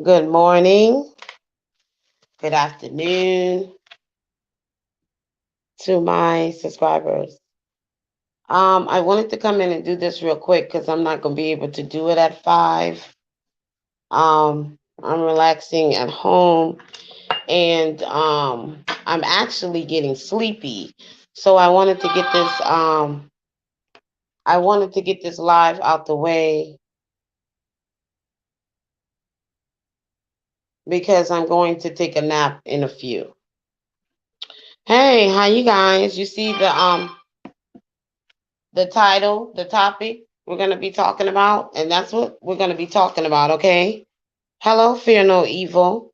Good morning, good afternoon to my subscribers. I wanted to come in and do this real quick because I'm not going to be able to do it at 5. I'm relaxing at home and I'm actually getting sleepy. So I wanted to get this live out the way because I'm going to take a nap in a few. Hey, how you guys? You see the title, the topic we're going to be talking about, and that's what we're going to be talking about, okay? Hello, Fear No Evil,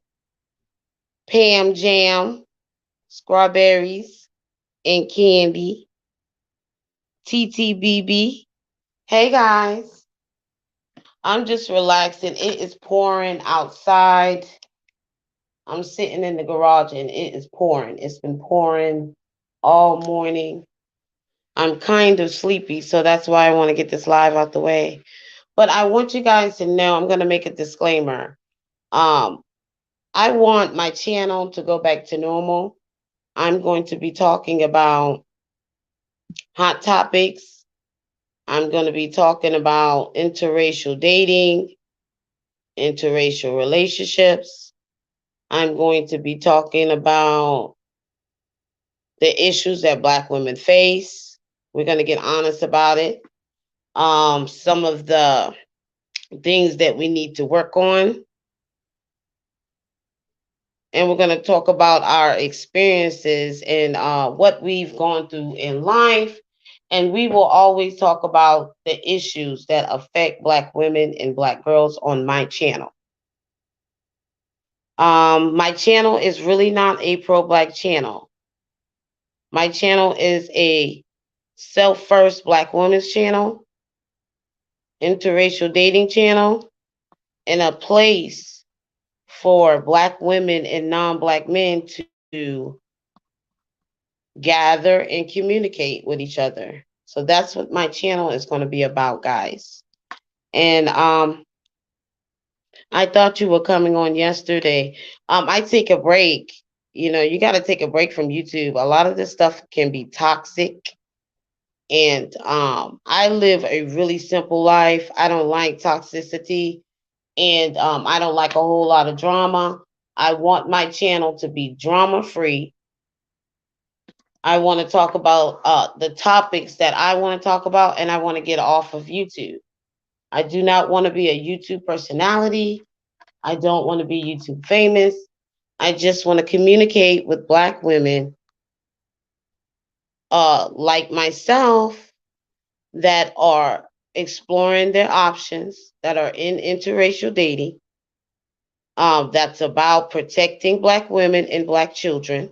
Pam Jam, Strawberries, and Candy, TTBB. Hey, guys. I'm just relaxing. It is pouring outside. I'm sitting in the garage and it is pouring. It's been pouring all morning. I'm kind of sleepy, so that's why I want to get this live out the way. But I want you guys to know I'm going to make a disclaimer. Um, I want my channel to go back to normal. I'm going to be talking about hot topics. I'm going to be talking about interracial dating, interracial relationships. I'm going to be talking about the issues that Black women face. We're going to get honest about it. Some of the things that we need to work on, and we're going to talk about our experiences and what we've gone through in life. And we will always talk about the issues that affect Black women and Black girls on my channel. My channel is really not a pro Black channel. My channel is a self first Black woman's channel, interracial dating channel, and a place for Black women and non Black men to gather and communicate with each other. So that's what my channel is going to be about, guys. And I thought you were coming on yesterday. I take a break. You know, you got to take a break from YouTube. A lot of this stuff can be toxic. And I live a really simple life. I don't like toxicity, and I don't like a whole lot of drama. I want my channel to be drama free. I want to talk about the topics that I want to talk about, and I want to get off of YouTube. I do not want to be a YouTube personality. I don't want to be YouTube famous. I just want to communicate with Black women like myself that are exploring their options, that are in interracial dating, that's about protecting Black women and Black children,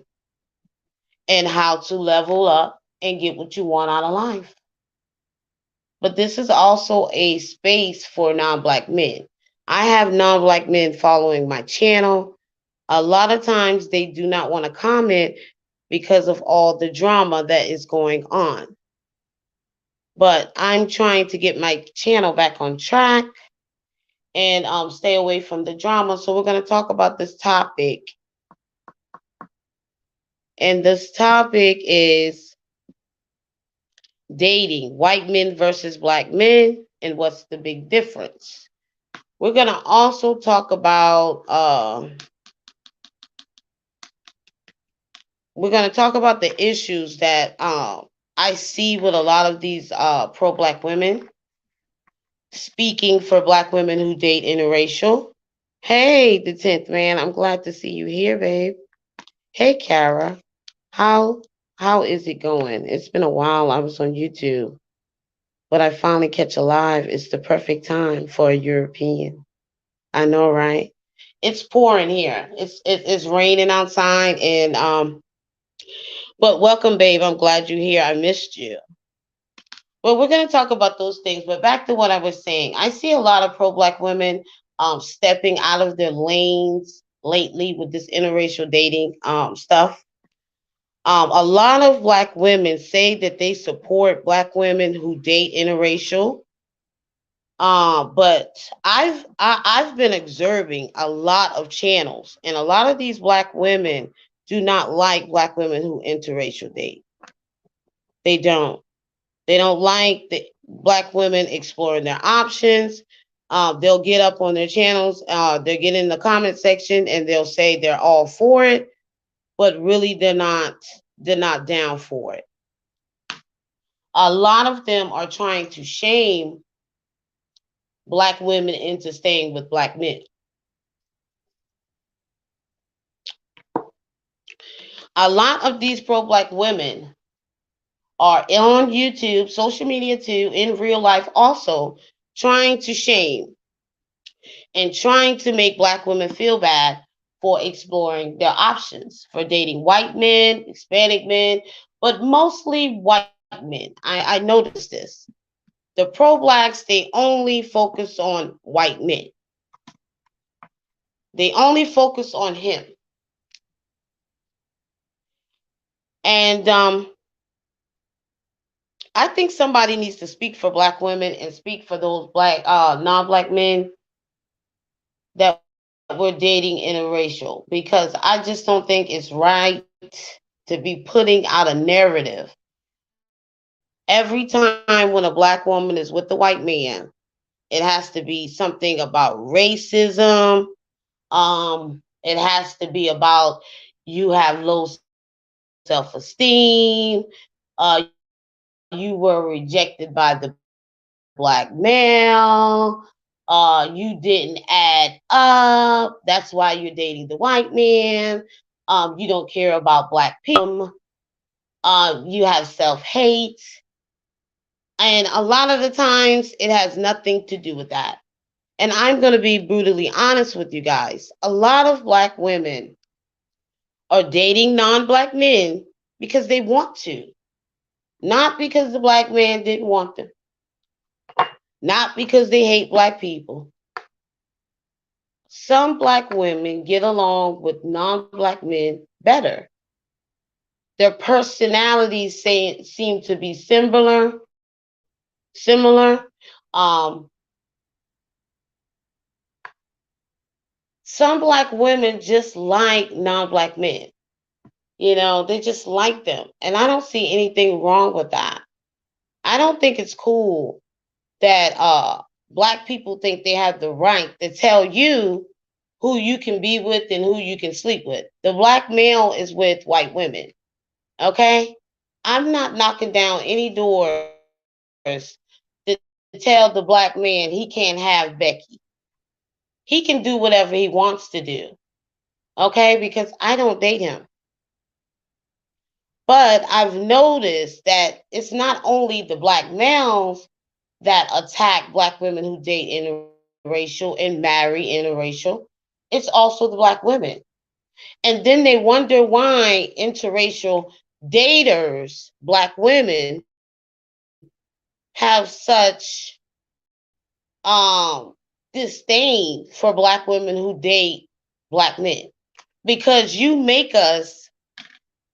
and how to level up and get what you want out of life. But this is also a space for non Black men. I have non Black men following my channel. A lot of times they do not want to comment because of all the drama that is going on. But I'm trying to get my channel back on track and stay away from the drama. So we're going to talk about this topic. And this topic is dating, white men versus Black men, and what's the big difference. We're going to also talk about the issues that I see with a lot of these pro Black women speaking for Black women who date interracial. Hey, the 10th man, I'm glad to see you here, babe. Hey, Kara, how how is it going? It's been a while. I was on YouTube, but I finally catch a live. It's the perfect time for a European. I know, right? It's pouring here. It's raining outside, and but welcome, babe. I'm glad you're here. I missed you. Well, we're going to talk about those things, but back to what I was saying. I see a lot of pro Black women stepping out of their lanes lately with this interracial dating stuff. A lot of Black women say that they support Black women who date interracial. But I've been observing a lot of channels, and a lot of these black women do not like black women who interracial date. They don't. They don't like the black women exploring their options. They'll get up on their channels, they'll get in the comment section and they'll say they're all for it, but really they're not down for it. A lot of them are trying to shame black women into staying with black men. A lot of these pro-black women are on YouTube, social media too, in real life also, trying to shame and trying to make black women feel bad for exploring their options, for dating white men, Hispanic men, but mostly white men. I noticed this. The pro-blacks, they only focus on white men. They only focus on him. And I think somebody needs to speak for black women and speak for those black non-black men that we're dating interracial, because I just don't think it's right to be putting out a narrative every time when a black woman is with the white man. It has to be something about racism. It has to be about you have low self-esteem. You were rejected by the black male. You didn't add up. That's why you're dating the white man. You don't care about black people. You have self-hate. And a lot of the times it has nothing to do with that. And I'm going to be brutally honest with you guys. A lot of black women are dating non-black men because they want to, not because the black man didn't want them, not because they hate black people. Some black women get along with non-black men better. Their personalities seem to be similar. Um, some black women just like non-black men. They just like them. And I don't see anything wrong with that. I don't think it's cool that black people think they have the right to tell you who you can be with and who you can sleep with. The black male is with white women. Okay? I'm not knocking down any doors to tell the black man he can't have Becky. He can do whatever he wants to do. Okay? Because I don't date him. But I've noticed that it's not only the black males that attack black women who date interracial and marry interracial, it's also the black women. And then they wonder why interracial daters, black women, have such disdain for black women who date black men. Because you make us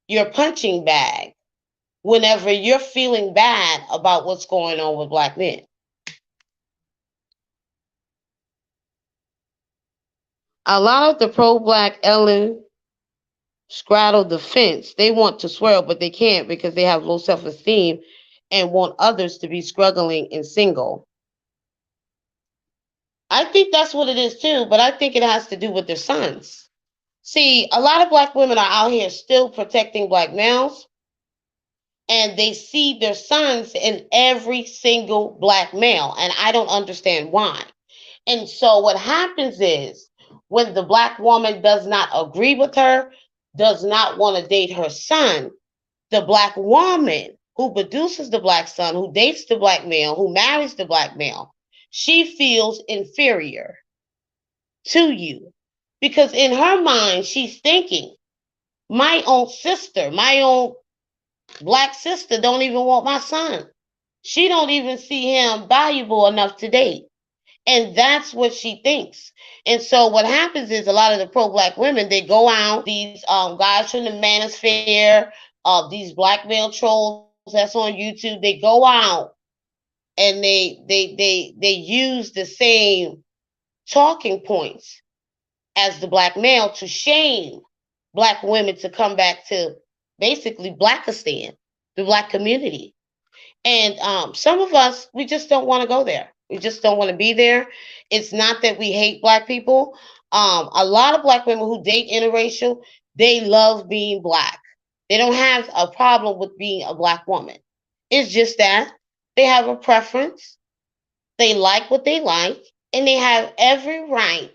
your punching bag whenever you're feeling bad about what's going on with black men. A lot of the pro-black Ellen straddle the fence. They want to swear, but they can't because they have low self-esteem and want others to be struggling and single. I think that's what it is too, but I think it has to do with their sons. See, a lot of black women are out here still protecting black males, and they see their sons in every single black male, and I don't understand why. And so what happens is when the black woman does not agree with her, does not want to date her son, the black woman who produces the black son, who dates the black male, who marries the black male, she feels inferior to you. Because in her mind, she's thinking, my own sister, my own black sister don't even want my son. She don't even see him valuable enough to date. And that's what she thinks. And so what happens is a lot of the pro-black women, they go out, these guys from the manosphere, these black male trolls that's on YouTube, they go out and they use the same talking points as the black male to shame black women to come back to basically Blackistan, the black community. And some of us, we just don't want to go there. We just don't want to be there. It's not that we hate black people. A lot of black women who date interracial, they love being black. They don't have a problem with being a black woman. It's just that they have a preference. They like what they like, and they have every right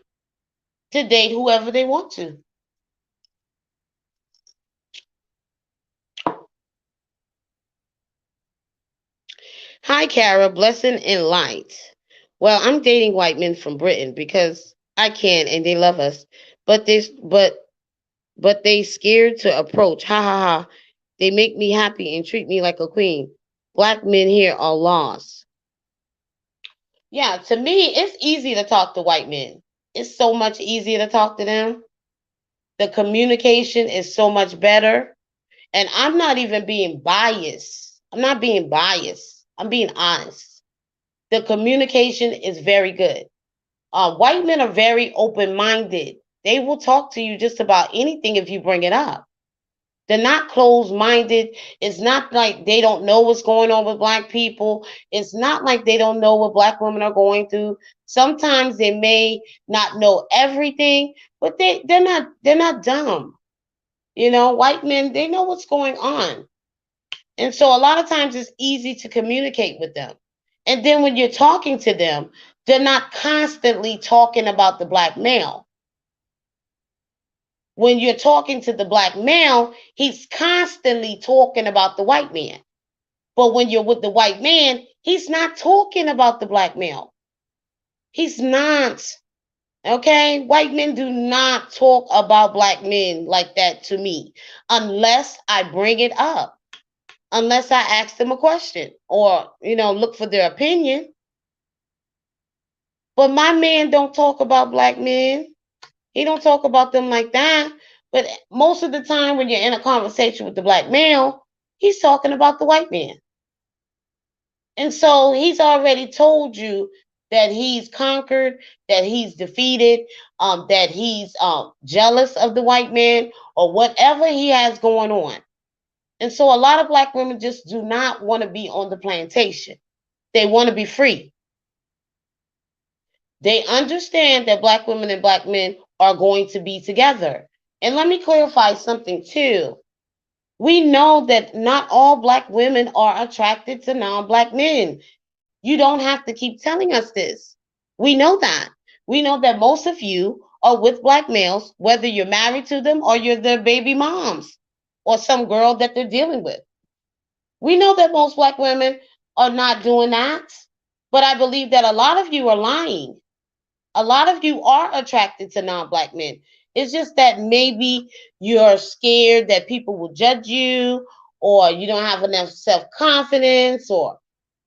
to date whoever they want to. Hi, Kara, blessing and light. Well, I'm dating white men from Britain because I can and they love us, but they scared to approach. Ha ha ha. They make me happy and treat me like a queen. Black men here are lost. Yeah, to me, it's easy to talk to white men. It's so much easier to talk to them. The communication is so much better. And I'm not even being biased. I'm not being biased. I'm being honest. The communication is very good. White men are very open minded. They will talk to you just about anything if you bring it up. They're not closed minded. It's not like they don't know what's going on with black people. It's not like they don't know what black women are going through. Sometimes they may not know everything, but they're not dumb. White men, they know what's going on. And so a lot of times it's easy to communicate with them. And then when you're talking to them, they're not constantly talking about the black male. When you're talking to the black male, he's constantly talking about the white man. But when you're with the white man, he's not talking about the black male. He's not. Okay? White men do not talk about black men like that to me unless I bring it up, unless I ask them a question or, look for their opinion. But my man don't talk about black men. He don't talk about them like that. But most of the time when you're in a conversation with the black male, he's talking about the white man. And so he's already told you that he's conquered, that he's defeated, that he's jealous of the white man or whatever he has going on. And so a lot of black women just do not want to be on the plantation. They want to be free. They understand that black women and black men are going to be together. And let me clarify something too. We know that not all black women are attracted to non-black men. You don't have to keep telling us this. We know that. We know that most of you are with black males, whether you're married to them or you're their baby moms or some girl that they're dealing with. We know that most black women are not doing that. But I believe that a lot of you are lying. A lot of you are attracted to non-black men. It's just that maybe you're scared that people will judge you, or you don't have enough self-confidence, or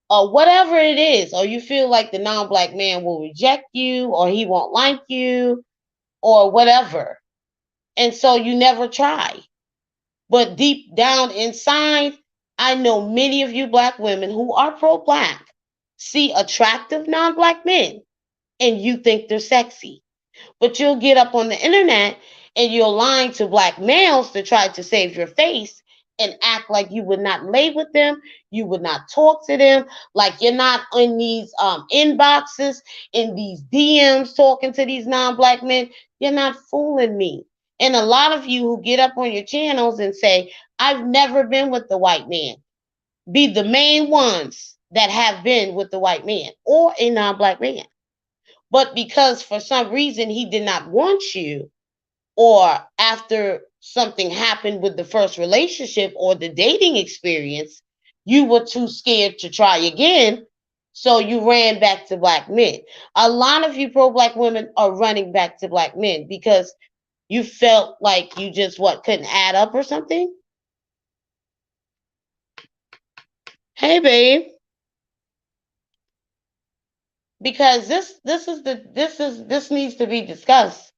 whatever it is, or you feel like the non-black man will reject you, or he won't like you, or whatever. And so you never try. But deep down inside, I know many of you black women who are pro-black see attractive non-black men and you think they're sexy. But you'll get up on the internet and you'll lie to black males to try to save your face and act like you would not lay with them, you would not talk to them, like you're not in these inboxes, in these DMs talking to these non-black men. You're not fooling me. And a lot of you who get up on your channels and say, I've never been with the white man, be the main ones that have been with the white man or a non-black man. But because for some reason he did not want you, or after something happened with the first relationship or the dating experience, you were too scared to try again. So you ran back to black men. A lot of you pro-black women are running back to black men because you felt like you just couldn't add up or something. Hey, babe. Because this needs to be discussed.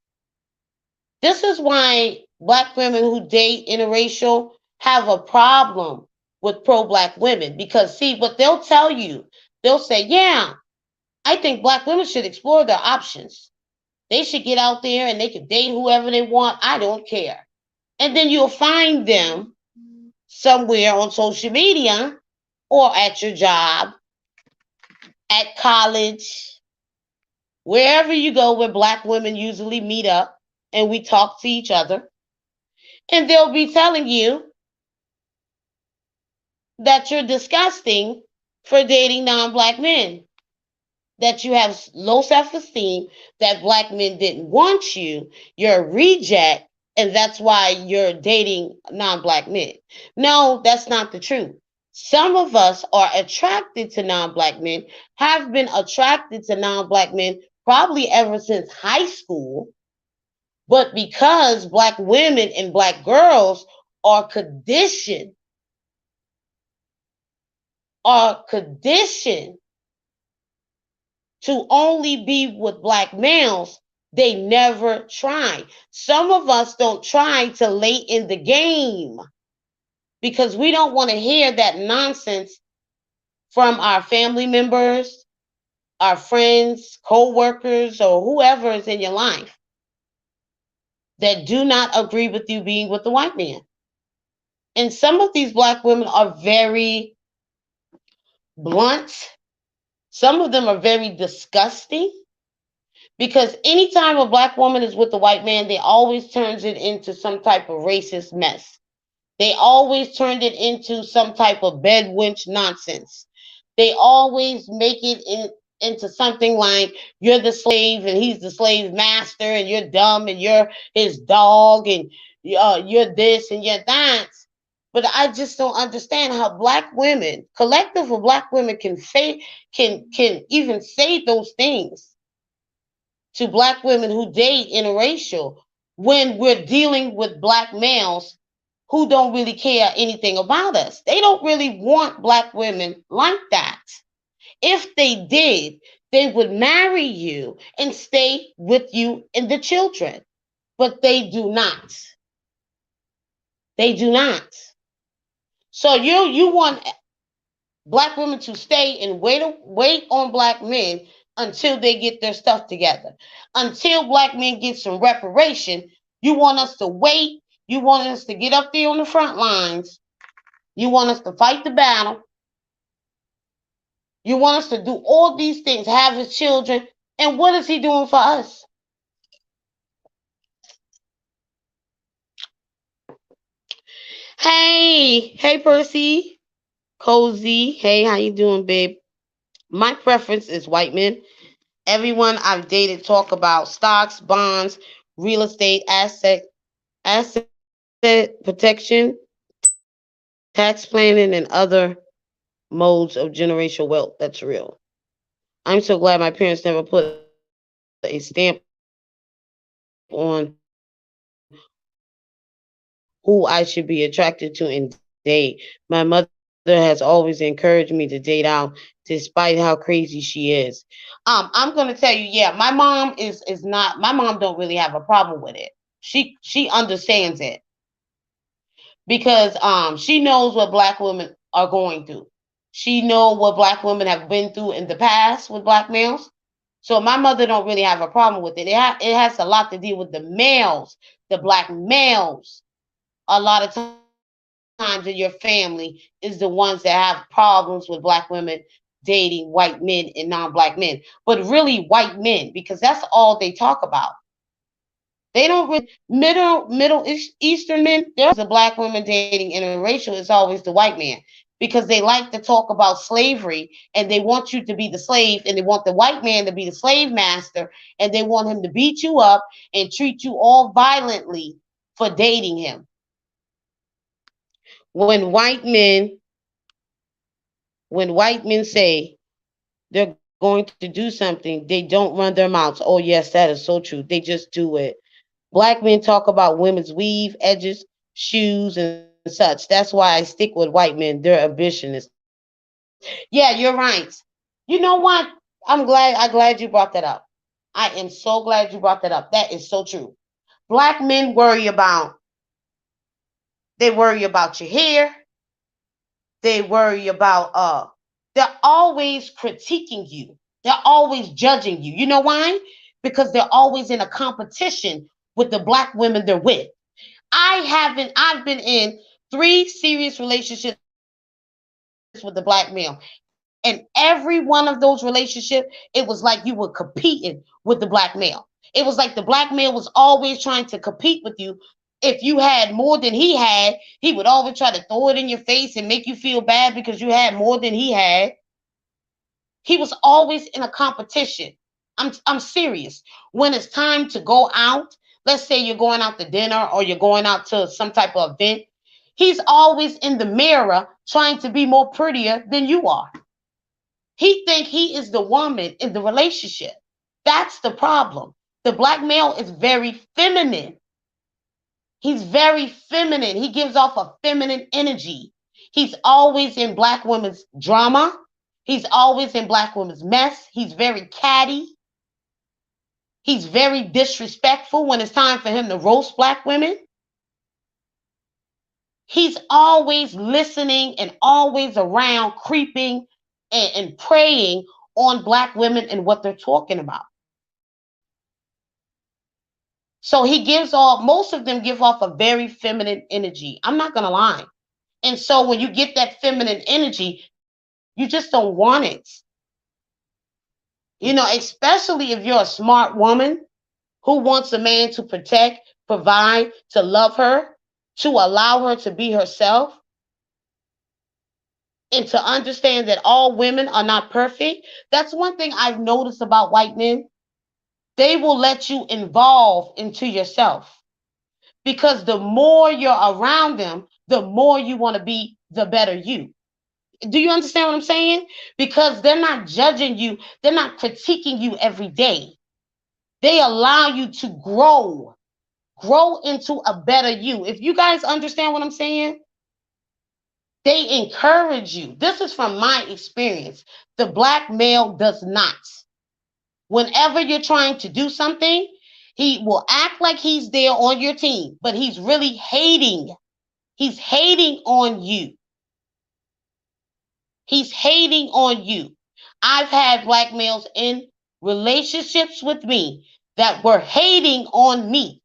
This is why black women who date interracial have a problem with pro-black women. Because see, what they'll tell you, They'll say, yeah, I think black women should explore their options. They should get out there and they can date whoever they want. I don't care. And then you'll find them somewhere on social media or at your job, at college, wherever you go where black women usually meet up and we talk to each other. And they'll be telling you that you're disgusting for dating non black men, that you have low self esteem, that black men didn't want you, you're a reject, and that's why you're dating non black men. No, that's not the truth. Some of us are attracted to non black men, have been attracted to non black men probably ever since high school, but because black women and black girls are conditioned, are conditioned to only be with black males, they never try. Some of us don't try till late in the game because we don't want to hear that nonsense from our family members, our friends, co-workers, or whoever is in your life that do not agree with you being with the white man. And some of these black women are very blunt. Some of them are very disgusting. Because anytime a black woman is with a white man, they always turns it into some type of racist mess. They always turned it into some type of bed wench nonsense. They always make it into something like you're the slave and he's the slave master and you're dumb and you're his dog and you're this and you're that. But I just don't understand how black women, collective of black women, can say can even say those things to black women who date interracial when we're dealing with black males who don't really care anything about us. They don't really want black women like that. If they did, they would marry you and stay with you and the children. But they do not. They do not. So you want black women to stay and wait on black men until they get their stuff together. Until black men get some reparation, you want us to wait. You want us to get up there on the front lines. You want us to fight the battle. You want us to do all these things, have his children. And what is he doing for us? Hey, Percy, Cozy. Hey, how you doing, babe? My preference is white men. Everyone I've dated talk about stocks, bonds, real estate, asset protection, tax planning, and other modes of generational wealth. That's real. I'm so glad my parents never put a stamp on who I should be attracted to and date. My mother has always encouraged me to date out despite how crazy she is. I'm gonna tell you, yeah, my mom is not my mom don't really have a problem with it. She understands it because she knows what black women are going through. She know what black women have been through in the past with black males. So my mother don't really have a problem with it. It has a lot to deal with the males, the black males. A lot of times in your family is the ones that have problems with black women dating white men and non-black men, but really white men because that's all they talk about. They don't really Middle Eastern men. There's a black woman dating interracial. It's always the white man because they like to talk about slavery and they want you to be the slave and they want the white man to be the slave master and they want him to beat you up and treat you all violently for dating him. When white men when white men say they're going to do something, they don't run their mouths. Oh yes, that is so true. They just do it. Black men talk about women's weave, edges, shoes, and such. That's why I stick with white men. They're ambitionists. Yeah, you're right. You know what? I'm glad you brought that up. I am so glad you brought that up. That is so true. Black men worry about your hair. They worry about They're always critiquing you. They're always judging you. You know why? Because they're always in a competition with the black women they're with. I've been in 3 serious relationships with the black male. And every one of those relationships, it was like you were competing with the black male. It was like the black male was always trying to compete with you. If you had more than he would always try to throw it in your face and make you feel bad because you had more than he had. He was always in a competition. I'm serious. When it's time to go out, let's say you're going out to dinner or you're going out to some type of event, he's always in the mirror trying to be more prettier than you are. He think he is the woman in the relationship. That's the problem. The black male is very feminine. He's very feminine. He gives off a feminine energy. He's always in black women's drama. He's always in black women's mess. He's very catty. He's very disrespectful when it's time for him to roast black women. He's always listening and always around, creeping and preying on black women and what they're talking about. So he gives off, most of them give off a very feminine energy. I'm not going to lie. And so when you get that feminine energy, you just don't want it. Especially if you're a smart woman who wants a man to protect, provide, to love her, to allow her to be herself, and to understand that all women are not perfect. That's one thing I've noticed about white men. They will let you evolve into yourself because the more you're around them, the more you want to be the better you. Do you understand what I'm saying? Because they're not judging you, they're not critiquing you every day. They allow you to grow into a better you. If you guys understand what I'm saying, they encourage you. This is from my experience. The black male does not. Whenever you're trying to do something, he will act like he's there on your team, but he's really hating. He's hating on you. He's hating on you. I've had black males in relationships with me that were hating on me.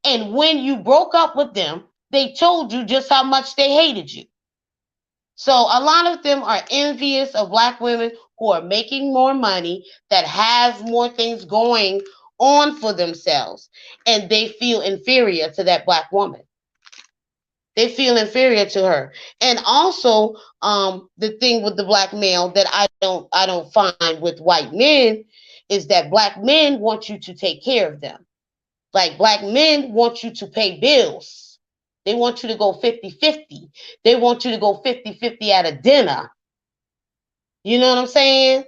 And when you broke up with them, they told you just how much they hated you. So a lot of them are envious of black women who are making more money, that have more things going on for themselves, and they feel inferior to that black woman. They feel inferior to her. And also, the thing with the black male that I don't find with white men is that black men want you to take care of them. Like black men want you to pay bills. They want you to go 50-50. They want you to go 50-50 at a dinner. You know what I'm saying?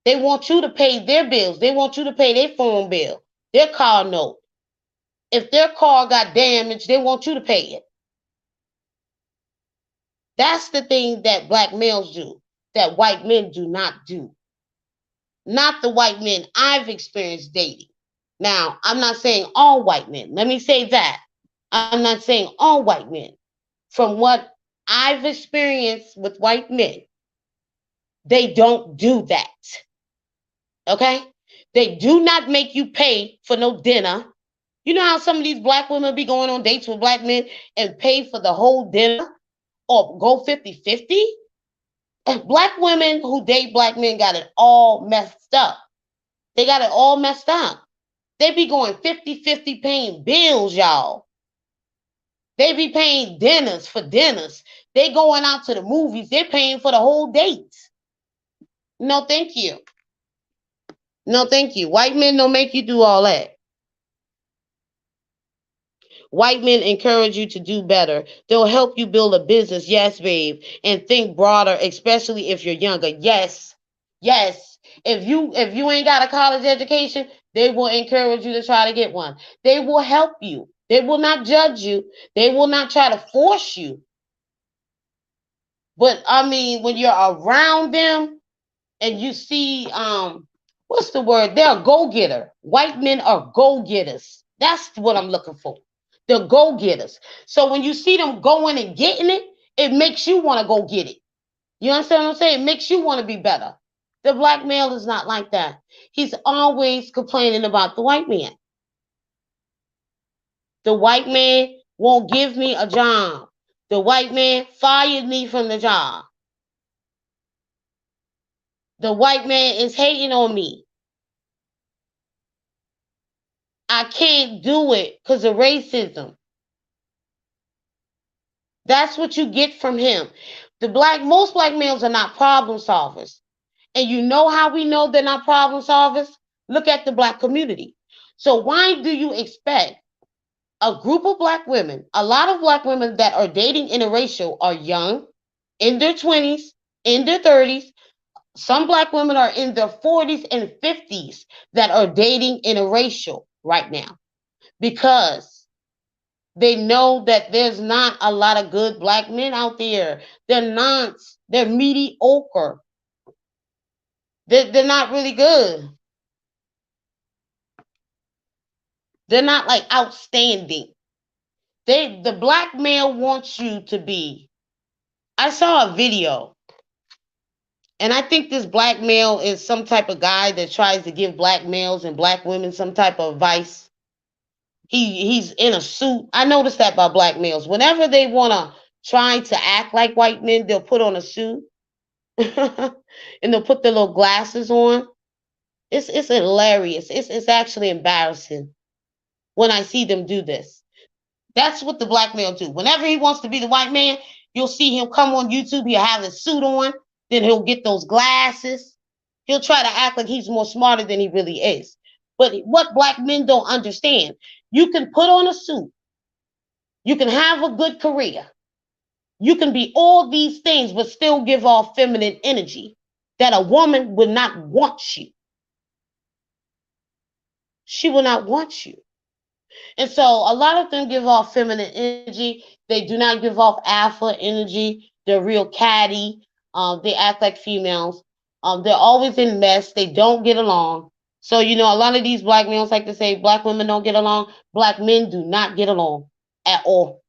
They want you to pay their bills. They want you to pay their phone bill, their car note. If their car got damaged, they want you to pay it. That's the thing that black males do, that white men do not do. Not the white men I've experienced dating. Now, I'm not saying all white men. Let me say that. I'm not saying all white men. From what I've experienced with white men, they don't do that. Okay? They do not make you pay for no dinner. You know how some of these black women be going on dates with black men and pay for the whole dinner or go 50-50? Black women who date black men got it all messed up. They got it all messed up. They be going 50-50 paying bills, y'all. They be paying dinners for dinners. They going out to the movies. They're paying for the whole date. No, thank you. No, thank you. White men don't make you do all that. White men encourage you to do better. They'll help you build a business. Yes, babe. And think broader, especially if you're younger. Yes. Yes. If you ain't got a college education, they will encourage you to try to get one. They will help you. They will not judge you. They will not try to force you. But I mean, when you're around them and you see what's the word? They're a go-getter. White men are go-getters. That's what I'm looking for. They're go-getters. So when you see them going and getting it, it makes you want to go get it. You understand what I'm saying? It makes you want to be better. The black male is not like that. He's always complaining about the white man. The white man won't give me a job. The white man fired me from the job. The white man is hating on me. I can't do it because of racism. That's what you get from him. Most black males are not problem solvers. And you know how we know they're not problem solvers? Look at the black community. So why do you expect a group of black women, a lot of black women that are dating interracial are young, in their 20s, in their 30s. Some black women are in their 40s and 50s that are dating interracial right now because they know that there's not a lot of good black men out there. They're not, they're mediocre. They're not really good. They're not like outstanding. The black male wants you to be. I saw a video, and I think this black male is some type of guy that tries to give black males and black women some type of advice. He's in a suit. I noticed that by black males. Whenever they wanna try to act like white men, they'll put on a suit and they'll put their little glasses on. It's hilarious. It's actually embarrassing when I see them do this. That's what the black male do. Whenever he wants to be the white man, you'll see him come on YouTube. He'll have his suit on. Then he'll get those glasses. He'll try to act like he's more smarter than he really is. But what black men don't understand, you can put on a suit. You can have a good career. You can be all these things, but still give off feminine energy that a woman would not want you. She will not want you. And so a lot of them give off feminine energy. They do not give off alpha energy. They're real catty. They act like females. They're always in mess. They don't get along. So, you know, a lot of these black males like to say black women don't get along. Black men do not get along at all.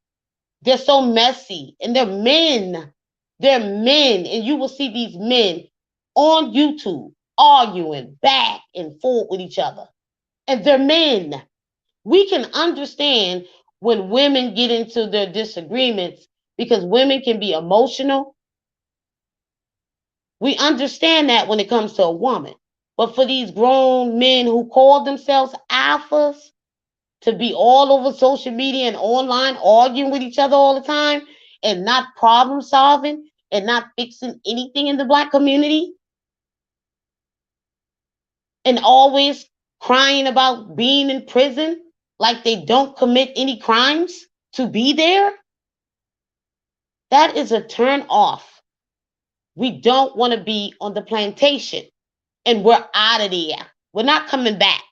They're so messy. And they're men. They're men. And you will see these men on YouTube arguing back and forth with each other. And they're men. We can understand when women get into their disagreements because women can be emotional. We understand that when it comes to a woman. But for these grown men who call themselves alphas to be all over social media and online arguing with each other all the time and not problem solving and not fixing anything in the black community and always crying about being in prison like they don't commit any crimes to be there, that is a turn off. We don't want to be on the plantation and we're out of there. We're not coming back.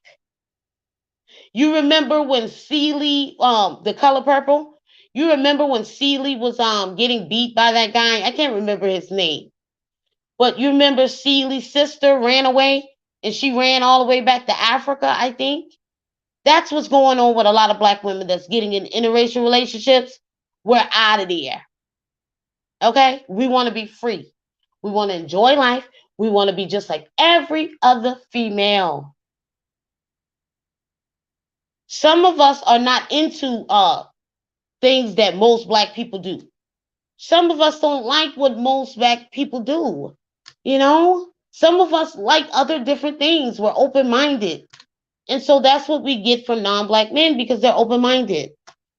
You remember when Celie, the color purple, you remember when Celie was getting beat by that guy? I can't remember his name. But you remember Celie's sister ran away and she ran all the way back to Africa, I think. That's what's going on with a lot of black women that's getting in interracial relationships. We're out of there. Okay? We want to be free. We want to enjoy life. We want to be just like every other female. Some of us are not into things that most black people do. Some of us don't like what most black people do. You know? Some of us like other different things. We're open-minded. And so that's what we get from non-black men because they're open-minded.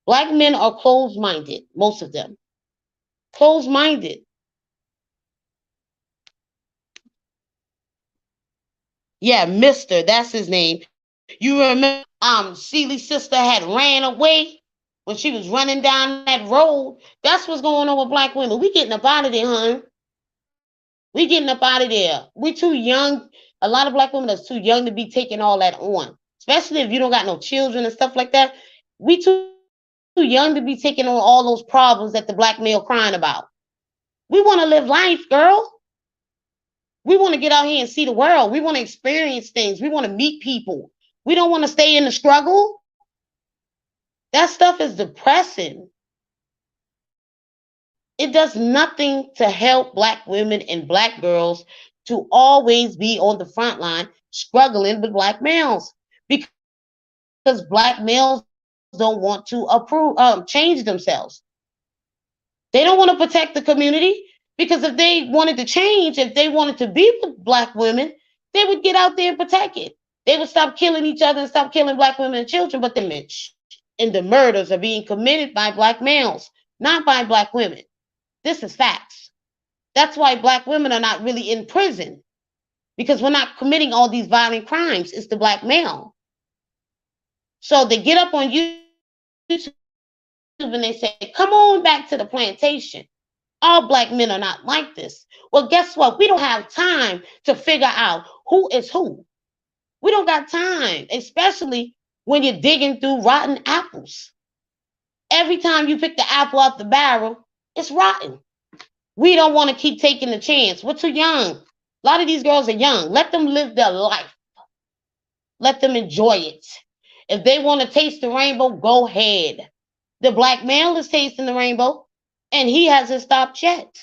Black men are closed-minded, most of them. Closed-minded. Yeah, Mister, that's his name. You remember Celie's sister had ran away when she was running down that road. That's what's going on with black women. We getting up out of there, huh? We getting up out of there. We too young. A lot of black women are too young to be taking all that on. Especially if you don't got no children and stuff like that. We too young to be taking on all those problems that the black male crying about. We want to live life, girl. We want to get out here and see the world. We want to experience things. We want to meet people. We don't want to stay in the struggle. That stuff is depressing. It does nothing to help black women and black girls to always be on the front line struggling with black males because black males don't want to change themselves. They don't want to protect the community because if they wanted to change, if they wanted to be with black women, they would get out there and protect it. They would stop killing each other and stop killing black women and children, but the image and the murders are being committed by black males, not by black women. This is facts. That's why black women are not really in prison because we're not committing all these violent crimes. It's the black male. So they get up on YouTube and they say, come on back to the plantation. All black men are not like this. Well, guess what? We don't have time to figure out who is who. We don't got time, especially when you're digging through rotten apples. Every time you pick the apple out the barrel, it's rotten. We don't want to keep taking the chance. We're too young. A lot of these girls are young. Let them live their life. Let them enjoy it. If they want to taste the rainbow, go ahead. The black male is tasting the rainbow, and he hasn't stopped yet.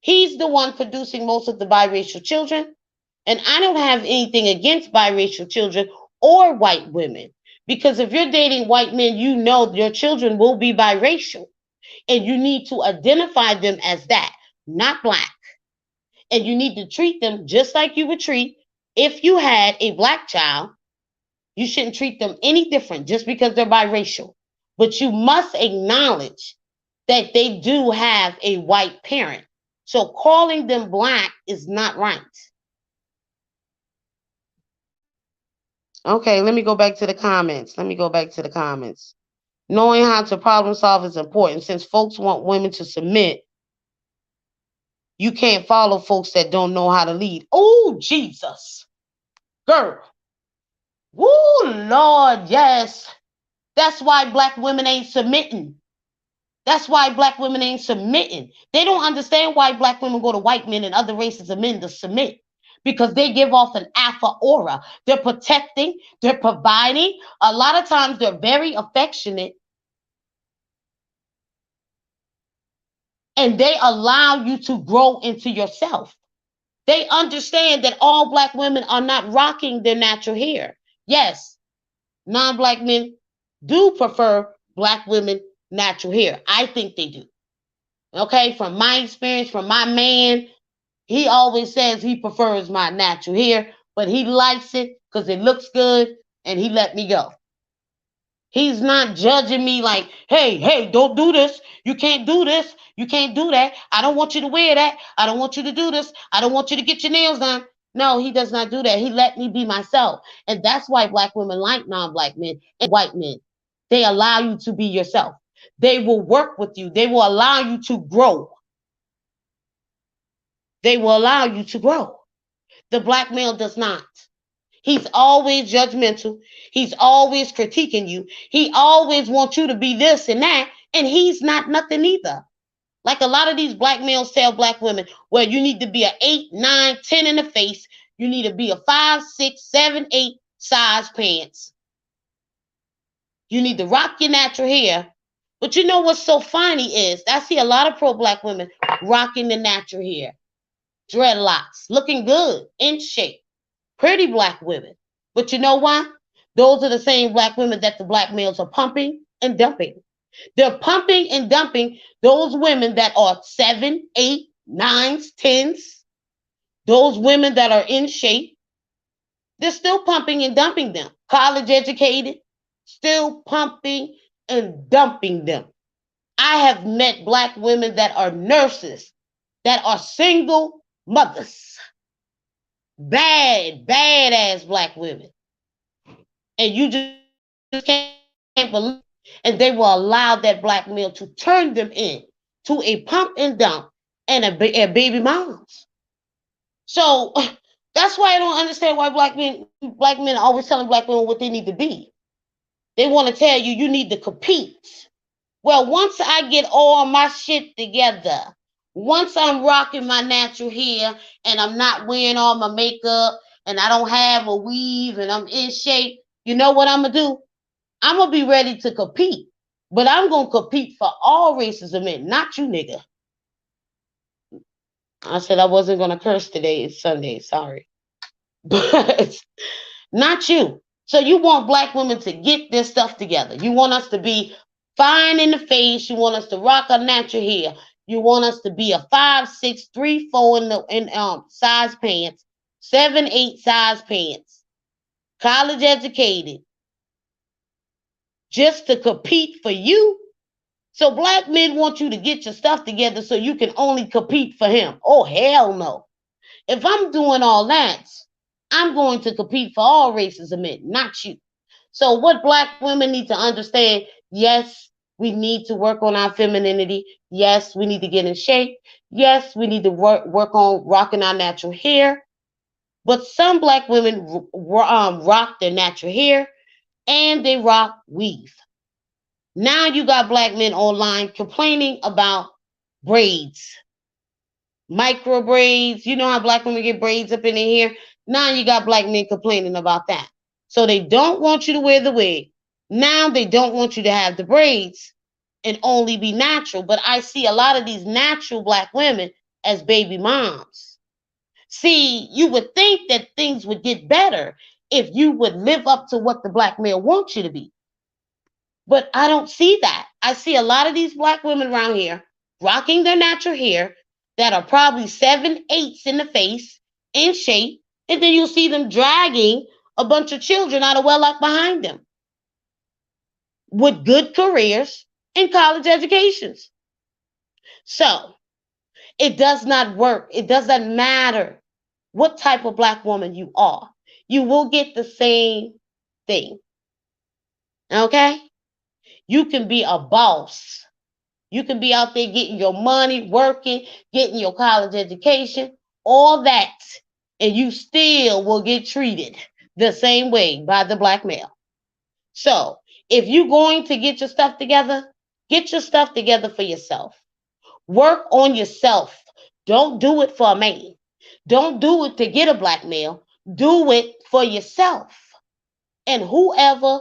He's the one producing most of the biracial children. And I don't have anything against biracial children or white women. Because if you're dating white men, you know your children will be biracial. And you need to identify them as that, not black. And you need to treat them just like you would treat if you had a black child. You shouldn't treat them any different just because they're biracial. But you must acknowledge that they do have a white parent. So calling them black is not right. Okay, let me go back to the comments. Knowing how to problem solve is important. Since folks want women to submit, you can't follow folks that don't know how to lead. Oh, Jesus. Girl. Woo, Lord, yes. That's why black women ain't submitting. That's why black women ain't submitting. They don't understand why black women go to white men and other races of men to submit. Because they give off an alpha aura. They're protecting, they're providing. A lot of times they're very affectionate. And they allow you to grow into yourself. They understand that all black women are not rocking their natural hair. Yes, non-black men do prefer black women natural hair. I think they do. Okay, from my experience, from my man, he always says he prefers my natural hair, but he likes it because it looks good and he let me go. He's not judging me like, hey, don't do this. You can't do this. You can't do that. I don't want you to wear that. I don't want you to do this. I don't want you to get your nails done. No, he does not do that. He let me be myself. And that's why black women like non-black men and white men. They allow you to be yourself. They will work with you. They will allow you to grow. They will allow you to grow. The black male does not. He's always judgmental. He's always critiquing you. He always wants you to be this and that, and he's not nothing either. Like a lot of these black males tell black women, well, you need to be an 8, 9, 10 in the face. You need to be a 5, 6, 7, 8 size pants. You need to rock your natural hair. But you know what's so funny is I see a lot of pro-black women rocking the natural hair, dreadlocks, looking good, in shape. Pretty black women. But you know why? Those are the same black women that the black males are pumping and dumping. They're pumping and dumping those women that are 7, 8, 9s, 10s. Those women that are in shape. They're still pumping and dumping them. College educated, still pumping and dumping them. I have met black women that are nurses, that are single mothers. Bad ass black women. And you just can't believe it. And they will allow that black male to turn them in to a pump and dump and a baby moms. So that's why I don't understand why black men are always telling black women what they need to be. They want to tell you you need to compete. Well, once I get all my shit together, once I'm rocking my natural hair and I'm not wearing all my makeup and I don't have a weave and I'm in shape, you know what I'm going to do? I'm going to be ready to compete But I'm gonna compete for all races of men, not you, nigga. I said I wasn't gonna curse today. It's Sunday, sorry. But not you. So you want black women to get their stuff together. You want us to be fine in the face. You want us to rock our natural hair. You want us to be a 5'6", 3'4" in size pants, 7'8" size pants, college educated, just to compete for you. So black men want you to get your stuff together so you can only compete for him. Oh hell no. If I'm doing all that, I'm going to compete for all races of men, not you. So what black women need to understand, yes, we need to work on our femininity. Yes, we need to get in shape. Yes, we need to work on rocking our natural hair. But some black women rock their natural hair and they rock weave. Now you got black men online complaining about braids, micro braids. You know how black women get braids up in their hair? Now you got black men complaining about that. So they don't want you to wear the wig. Now they don't want you to have the braids and only be natural. But I see a lot of these natural black women as baby moms. See, you would think that things would get better if you would live up to what the black male wants you to be. But I don't see that. I see a lot of these black women around here rocking their natural hair that are probably 7/8 in the face, in shape, and then you'll see them dragging a bunch of children out of wedlock behind them with good careers and college educations. So it does not work. It doesn't matter what type of black woman you are. You will get the same thing. Okay? You can be a boss. You can be out there getting your money, working, getting your college education, all that, and you still will get treated the same way by the black male. So, if you're going to get your stuff together for yourself. Work on yourself. Don't do it for a man. Don't do it to get a black male. Do it for yourself. And whoever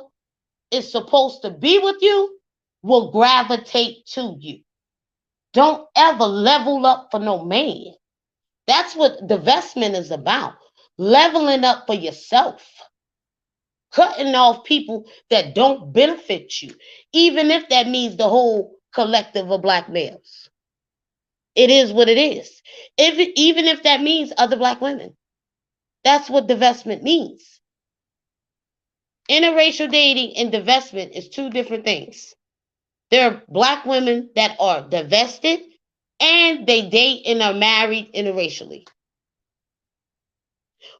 is supposed to be with you will gravitate to you. Don't ever level up for no man. That's what divestment is about. Leveling up for yourself. Cutting off people that don't benefit you, even if that means the whole collective of black males. It is what it is. Even if that means other black women. That's what divestment means. Interracial dating and divestment is two different things. There are black women that are divested and they date and are married interracially.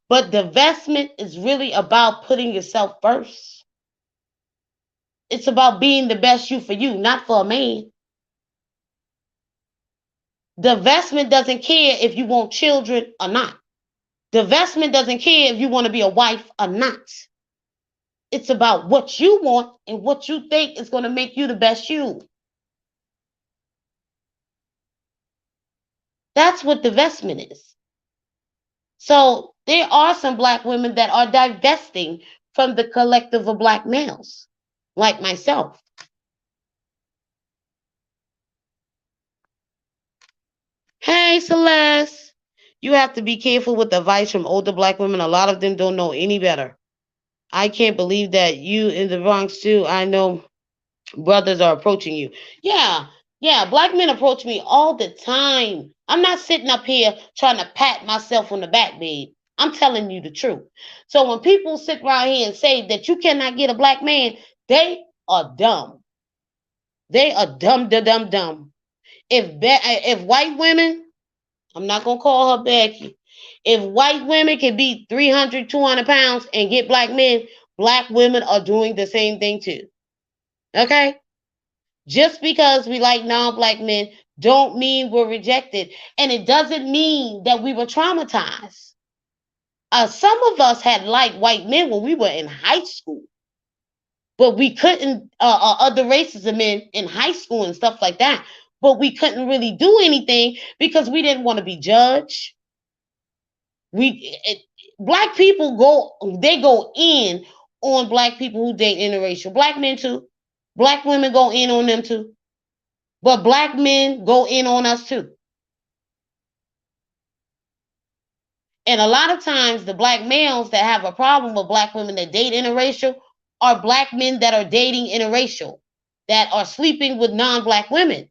But divestment is really about putting yourself first. It's about being the best you for you, not for a man. Divestment doesn't care if you want children or not. Divestment doesn't care if you want to be a wife or not. It's about what you want and what you think is going to make you the best you. That's what divestment is. So there are some black women that are divesting from the collective of black males, like myself. Hey, Celeste. You have to be careful with advice from older black women. A lot of them don't know any better. I can't believe that you in the Bronx too. I know brothers are approaching you. Yeah, yeah, black men approach me all the time. I'm not sitting up here trying to pat myself on the back, babe. I'm telling you the truth. So when people sit around here and say that you cannot get a black man, they are dumb. They are dumb, dumb, dumb. If white women, I'm not gonna call her Becky. If white women can be 300, 200 pounds and get black men, black women are doing the same thing too. Okay? Just because we like non-black men don't mean we're rejected. And it doesn't mean that we were traumatized. Some of us had liked white men when we were in high school. But we couldn't, other races of men in high school and stuff like that. But we couldn't really do anything because we didn't want to be judged. Black people go in on black people who date interracial. Black men too. Black women go in on them too. But black men go in on us too. And a lot of times, the black males that have a problem with black women that date interracial are black men that are dating interracial, that are sleeping with non black women.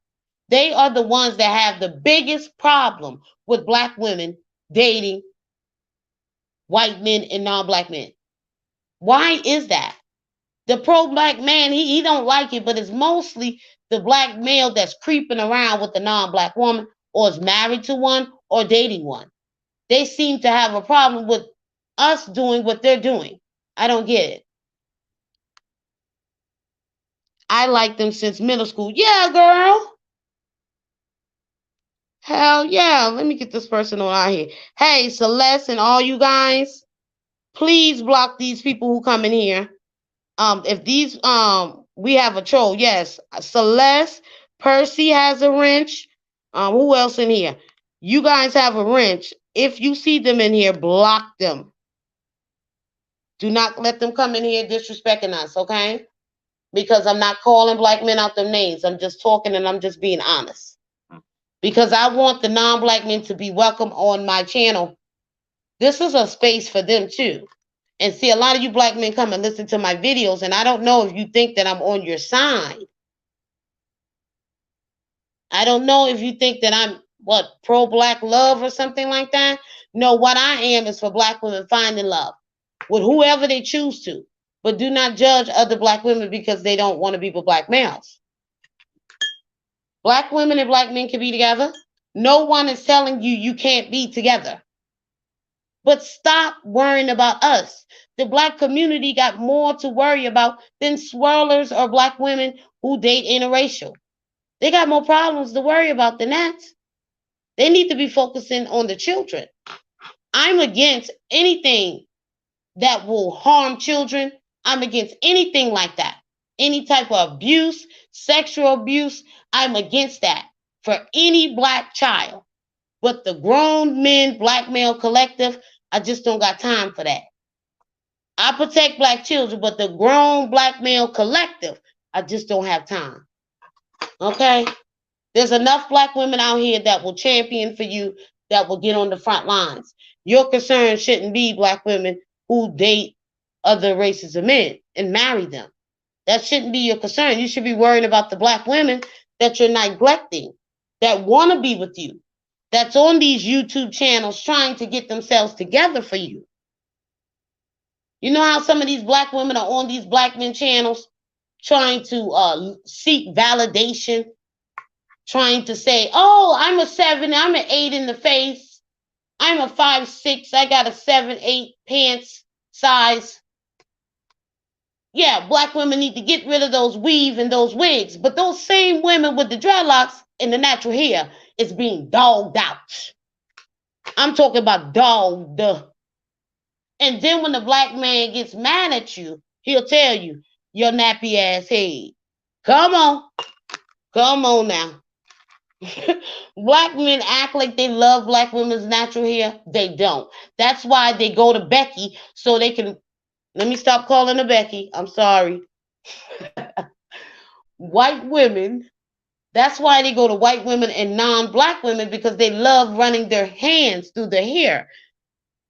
They are the ones that have the biggest problem with black women dating white men and non black men. Why is that? The pro black man, he don't like it, but it's mostly the black male that's creeping around with the non black woman or is married to one or dating one. They seem to have a problem with us doing what they're doing. I don't get it. I like them since middle school. Yeah, girl. Hell yeah. Let me get this person on out here. Hey, Celeste and all you guys, please block these people who come in here. If these we have a troll, yes. Celeste, Percy has a wrench. Who else in here? You guys have a wrench. If you see them in here, block them. Do not let them come in here disrespecting us, okay? Because I'm not calling black men out their names. I'm just talking and I'm just being honest. Because I want the non-black men to be welcome on my channel. This is a space for them too. And see, a lot of you black men come and listen to my videos, and I don't know if you think that I'm on your side. I don't know if you think that I'm pro-black love or something like that. No, what I am is for black women finding love with whoever they choose to. But do not judge other black women because they don't want to be with black males. Black women and black men can be together. No one is telling you you can't be together. But stop worrying about us. The black community got more to worry about than swirlers or black women who date interracial. They got more problems to worry about than that. They need to be focusing on the children. I'm against anything that will harm children. I'm against anything like that. Any type of abuse, sexual abuse, I'm against that for any black child. But the grown men, black male collective, I just don't got time for that. I protect black children, but the grown black male collective, I just don't have time. Okay? There's enough black women out here that will champion for you, that will get on the front lines. Your concern shouldn't be black women who date other races of men and marry them. That shouldn't be your concern. You should be worrying about the black women that you're neglecting, that want to be with you, that's on these YouTube channels trying to get themselves together for you. You know how some of these black women are on these black men channels trying to seek validation, trying to say, oh, I'm a 7, I'm an 8 in the face, I'm a 5'6", I got a 7'8" pants size. Yeah, black women need to get rid of those weave and those wigs, but those same women with the dreadlocks and the natural hair is being dogged out. I'm talking about dogged. And then when the black man gets mad at you, he'll tell you, your nappy ass head. Come on. Come on now. Black men act like they love black women's natural hair. They don't. That's why they go to Becky so they can. Let me stop calling her Becky. I'm sorry. White women. That's why they go to white women and non-black women, because they love running their hands through their hair.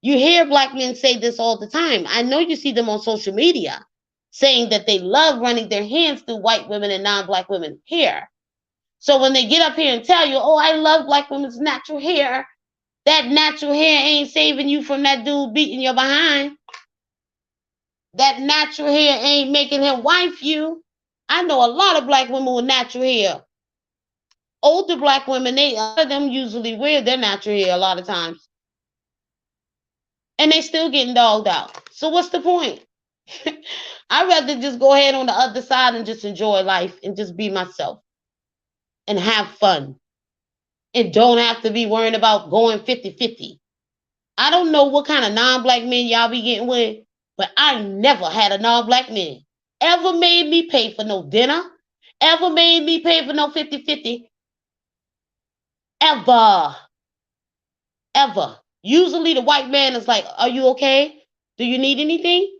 You hear black men say this all the time. I know you see them on social media saying that they love running their hands through white women and non-black women hair. So when they get up here and tell you, oh, I love black women's natural hair, that natural hair ain't saving you from that dude beating your behind. That natural hair ain't making him wife you. I know a lot of black women with natural hair. Older black women, a lot of them usually wear their natural hair a lot of times. And they still getting dogged out. So what's the point? I'd rather just go ahead on the other side and just enjoy life and just be myself and have fun. And don't have to be worrying about going 50-50. I don't know what kind of non-black men y'all be getting with, but I never had a non-black man ever made me pay for no dinner, ever made me pay for no 50-50. Ever. Ever. Usually the white man is like, are you okay? Do you need anything?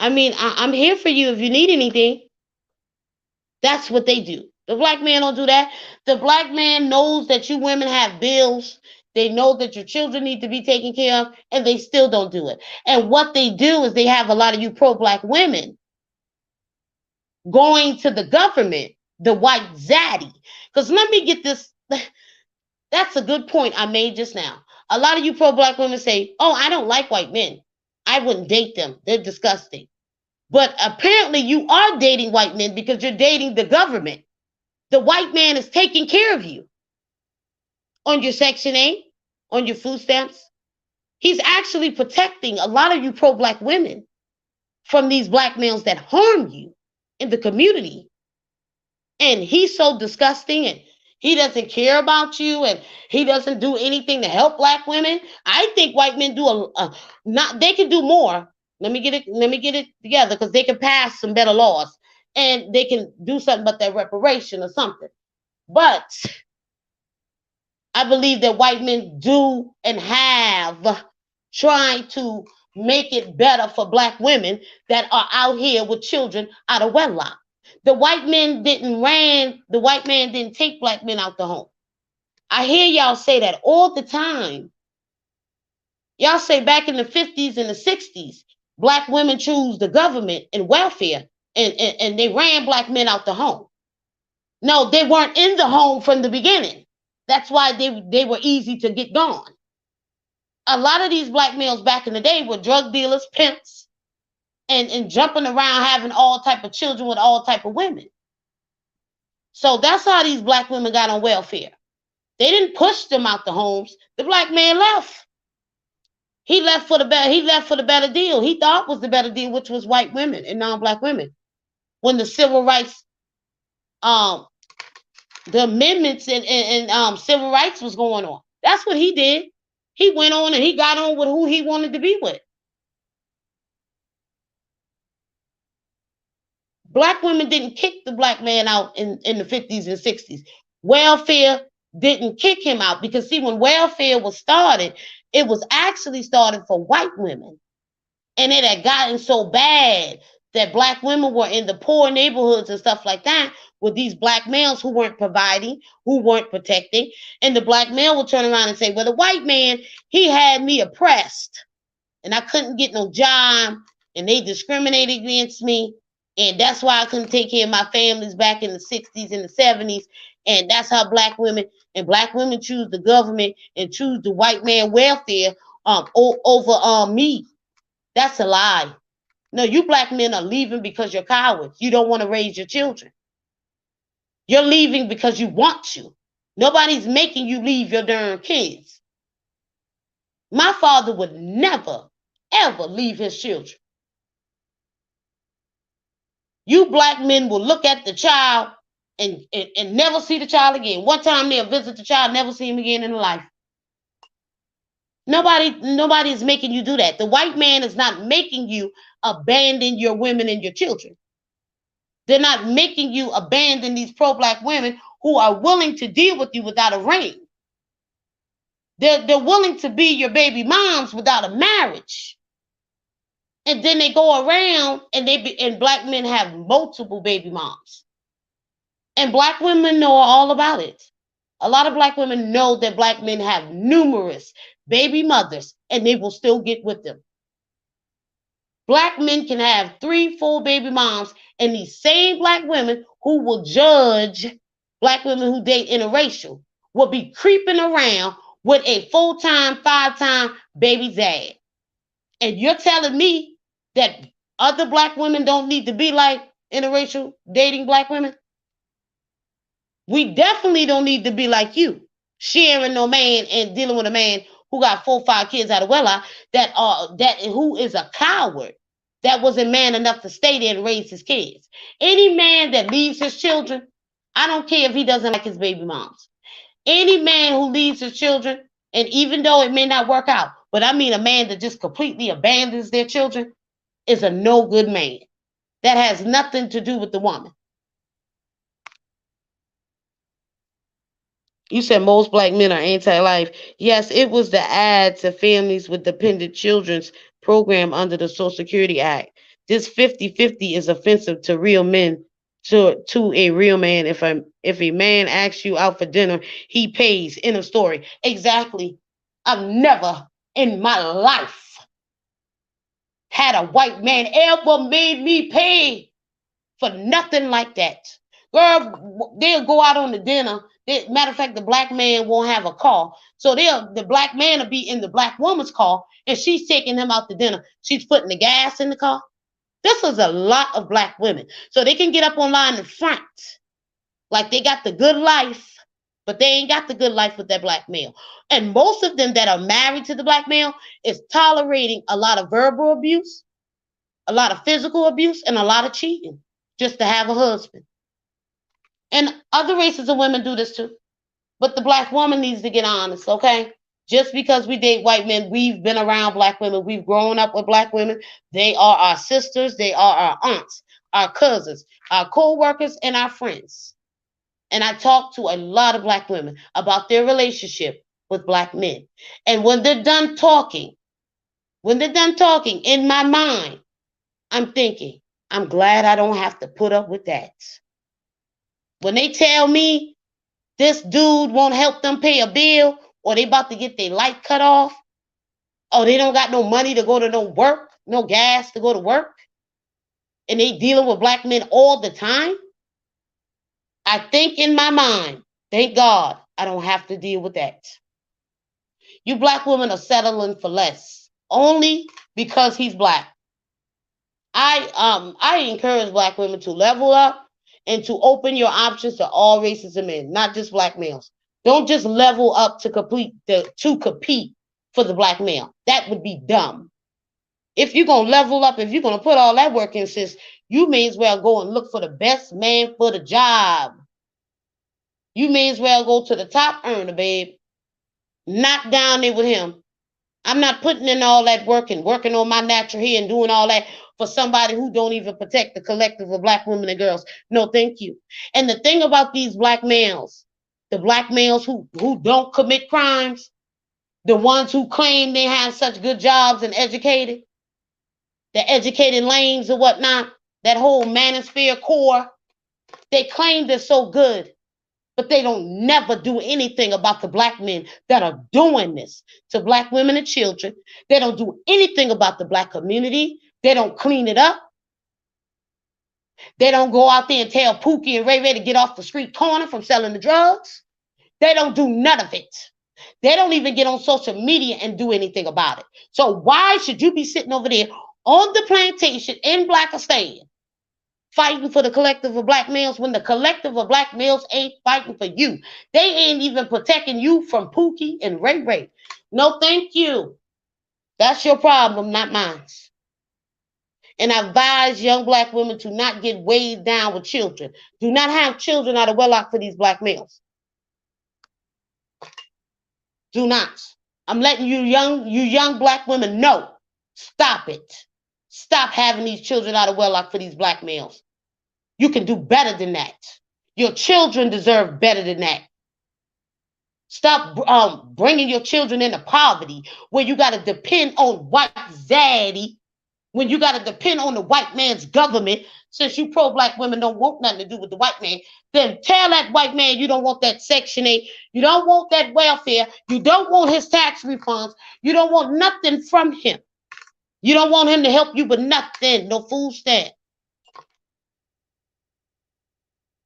I mean, I'm here for you if you need anything. That's what they do. The black man don't do that. The black man knows that you women have bills. They know that your children need to be taken care of, and they still don't do it. And what they do is they have a lot of you pro-black women going to the government, the white zaddy. Because let me get this. That's a good point I made just now. A lot of you pro-black women say, "Oh, I don't like white men. I wouldn't date them. They're disgusting." But apparently you are dating white men because you're dating the government. The white man is taking care of you on your Section 8, on your food stamps. He's actually protecting a lot of you pro-black women from these black males that harm you in the community. And he's so disgusting, and he doesn't care about you, and he doesn't do anything to help black women. I think white men do not, they can do more. Let me get it together, because they can pass some better laws, and they can do something about that reparation or something. But I believe that white men do and have tried to make it better for black women that are out here with children out of wedlock. The white man didn't take black men out the home. I hear y'all say that all the time. Y'all say back in the 50s and the 60s, black women choose the government and welfare, and they ran black men out the home. No, they weren't in the home from the beginning. That's why they were easy to get gone. A lot of these black males back in the day were drug dealers, pimps, and jumping around having all type of children with all type of women. So that's how these black women got on welfare. They didn't push them out the homes. The black man left. He left for the better deal. He thought was the better deal, which was white women and non-black women. When the civil rights, the amendments and civil rights was going on. That's what he did. He went on and he got on with who he wanted to be with. Black women didn't kick the black man out in the 50s and 60s. Welfare didn't kick him out, because see, when welfare was started, it was actually started for white women. And it had gotten so bad that black women were in the poor neighborhoods and stuff like that with these black males who weren't providing, who weren't protecting. And the black male would turn around and say, well, the white man, he had me oppressed and I couldn't get no job and they discriminated against me. And that's why I couldn't take care of my families back in the 60s and the 70s. And that's how black women choose the government and choose the white man welfare over me. That's a lie. No, you black men are leaving because you're cowards. You don't want to raise your children. You're leaving because you want to. Nobody's making you leave your darn kids. My father would never, ever leave his children. You black men will look at the child and never see the child again. One time they'll visit the child, never see him again in life. Nobody is making you do that. The white man is not making you abandon your women and your children. They're not making you abandon these pro-black women who are willing to deal with you without a ring. They're willing to be your baby moms without a marriage. And then they go around and black men have multiple baby moms. And black women know all about it. A lot of black women know that black men have numerous baby mothers and they will still get with them. Black men can have 3, 4 baby moms, and these same black women who will judge black women who date interracial will be creeping around with a full-time, 5-time baby dad. And you're telling me that other black women don't need to be like interracial dating black women? We definitely don't need to be like you, sharing no man and dealing with a man who got 4 or 5 kids out of wedlock who is a coward, that wasn't man enough to stay there and raise his kids. Any man that leaves his children, I don't care if he doesn't like his baby moms. Any man who leaves his children, and even though it may not work out, but I mean a man that just completely abandons their children, is a no good man. That has nothing to do with the woman. You said most black men are anti-life. Yes, it was the add to families with dependent children's program under the Social Security Act. This 50-50 is offensive to real men, to a real man. If a man asks you out for dinner, he pays. End of story. Exactly. I've never in my life had a white man ever made me pay for nothing like that. Girl, they'll go out on the dinner. Matter of fact, the black man won't have a car. So the black man will be in the black woman's car and she's taking him out to dinner. She's putting the gas in the car. This is a lot of black women. So they can get up online in front like they got the good life, but they ain't got the good life with that black male. And most of them that are married to the black male is tolerating a lot of verbal abuse, a lot of physical abuse, and a lot of cheating just to have a husband. And other races of women do this too. But the black woman needs to get honest, okay? Just because we date white men, we've been around black women. We've grown up with black women. They are our sisters. They are our aunts, our cousins, our co-workers, and our friends. And I talk to a lot of black women about their relationship with black men. And when they're done talking, in my mind, I'm thinking, I'm glad I don't have to put up with that. When they tell me this dude won't help them pay a bill, or they about to get their light cut off, or they don't got no money to go to no work, no gas to go to work, and they dealing with black men all the time, I think in my mind, thank God I don't have to deal with that. You black women are settling for less only because he's black. I encourage black women to level up and to open your options to all races of men, not just black males. Don't just level up to compete for the black male. That would be dumb. If you're gonna level up, if you're gonna put all that work in, sis, you may as well go and look for the best man for the job. You may as well go to the top earner, babe. Not down there with him. I'm not putting in all that work and working on my natural hair and doing all that for somebody who don't even protect the collective of black women and girls. No, thank you. And the thing about these black males, the black males who don't commit crimes, the ones who claim they have such good jobs and educated, the educated lanes or whatnot, that whole manosphere core, they claim they're so good, but they don't never do anything about the black men that are doing this to black women and children. They don't do anything about the black community. They don't clean it up. They don't go out there and tell Pookie and Ray Ray to get off the street corner from selling the drugs. They don't do none of it. They don't even get on social media and do anything about it. So why should you be sitting over there on the plantation in Blackistan fighting for the collective of black males when the collective of black males ain't fighting for you? They ain't even protecting you from Pookie and Ray Ray. No, thank you. That's your problem, not mine. And I advise young black women to not get weighed down with children. Do not have children out of wedlock for these black males. Do not. I'm letting you young black women know. Stop it. Stop having these children out of wedlock for these black males. You can do better than that. Your children deserve better than that. Stop bringing your children into poverty where you got to depend on white zaddy, when you got to depend on the white man's government. Since you pro-black women don't want nothing to do with the white man, then tell that white man you don't want that Section 8. You don't want that welfare. You don't want his tax refunds. You don't want nothing from him. You don't want him to help you with nothing, no food stamp.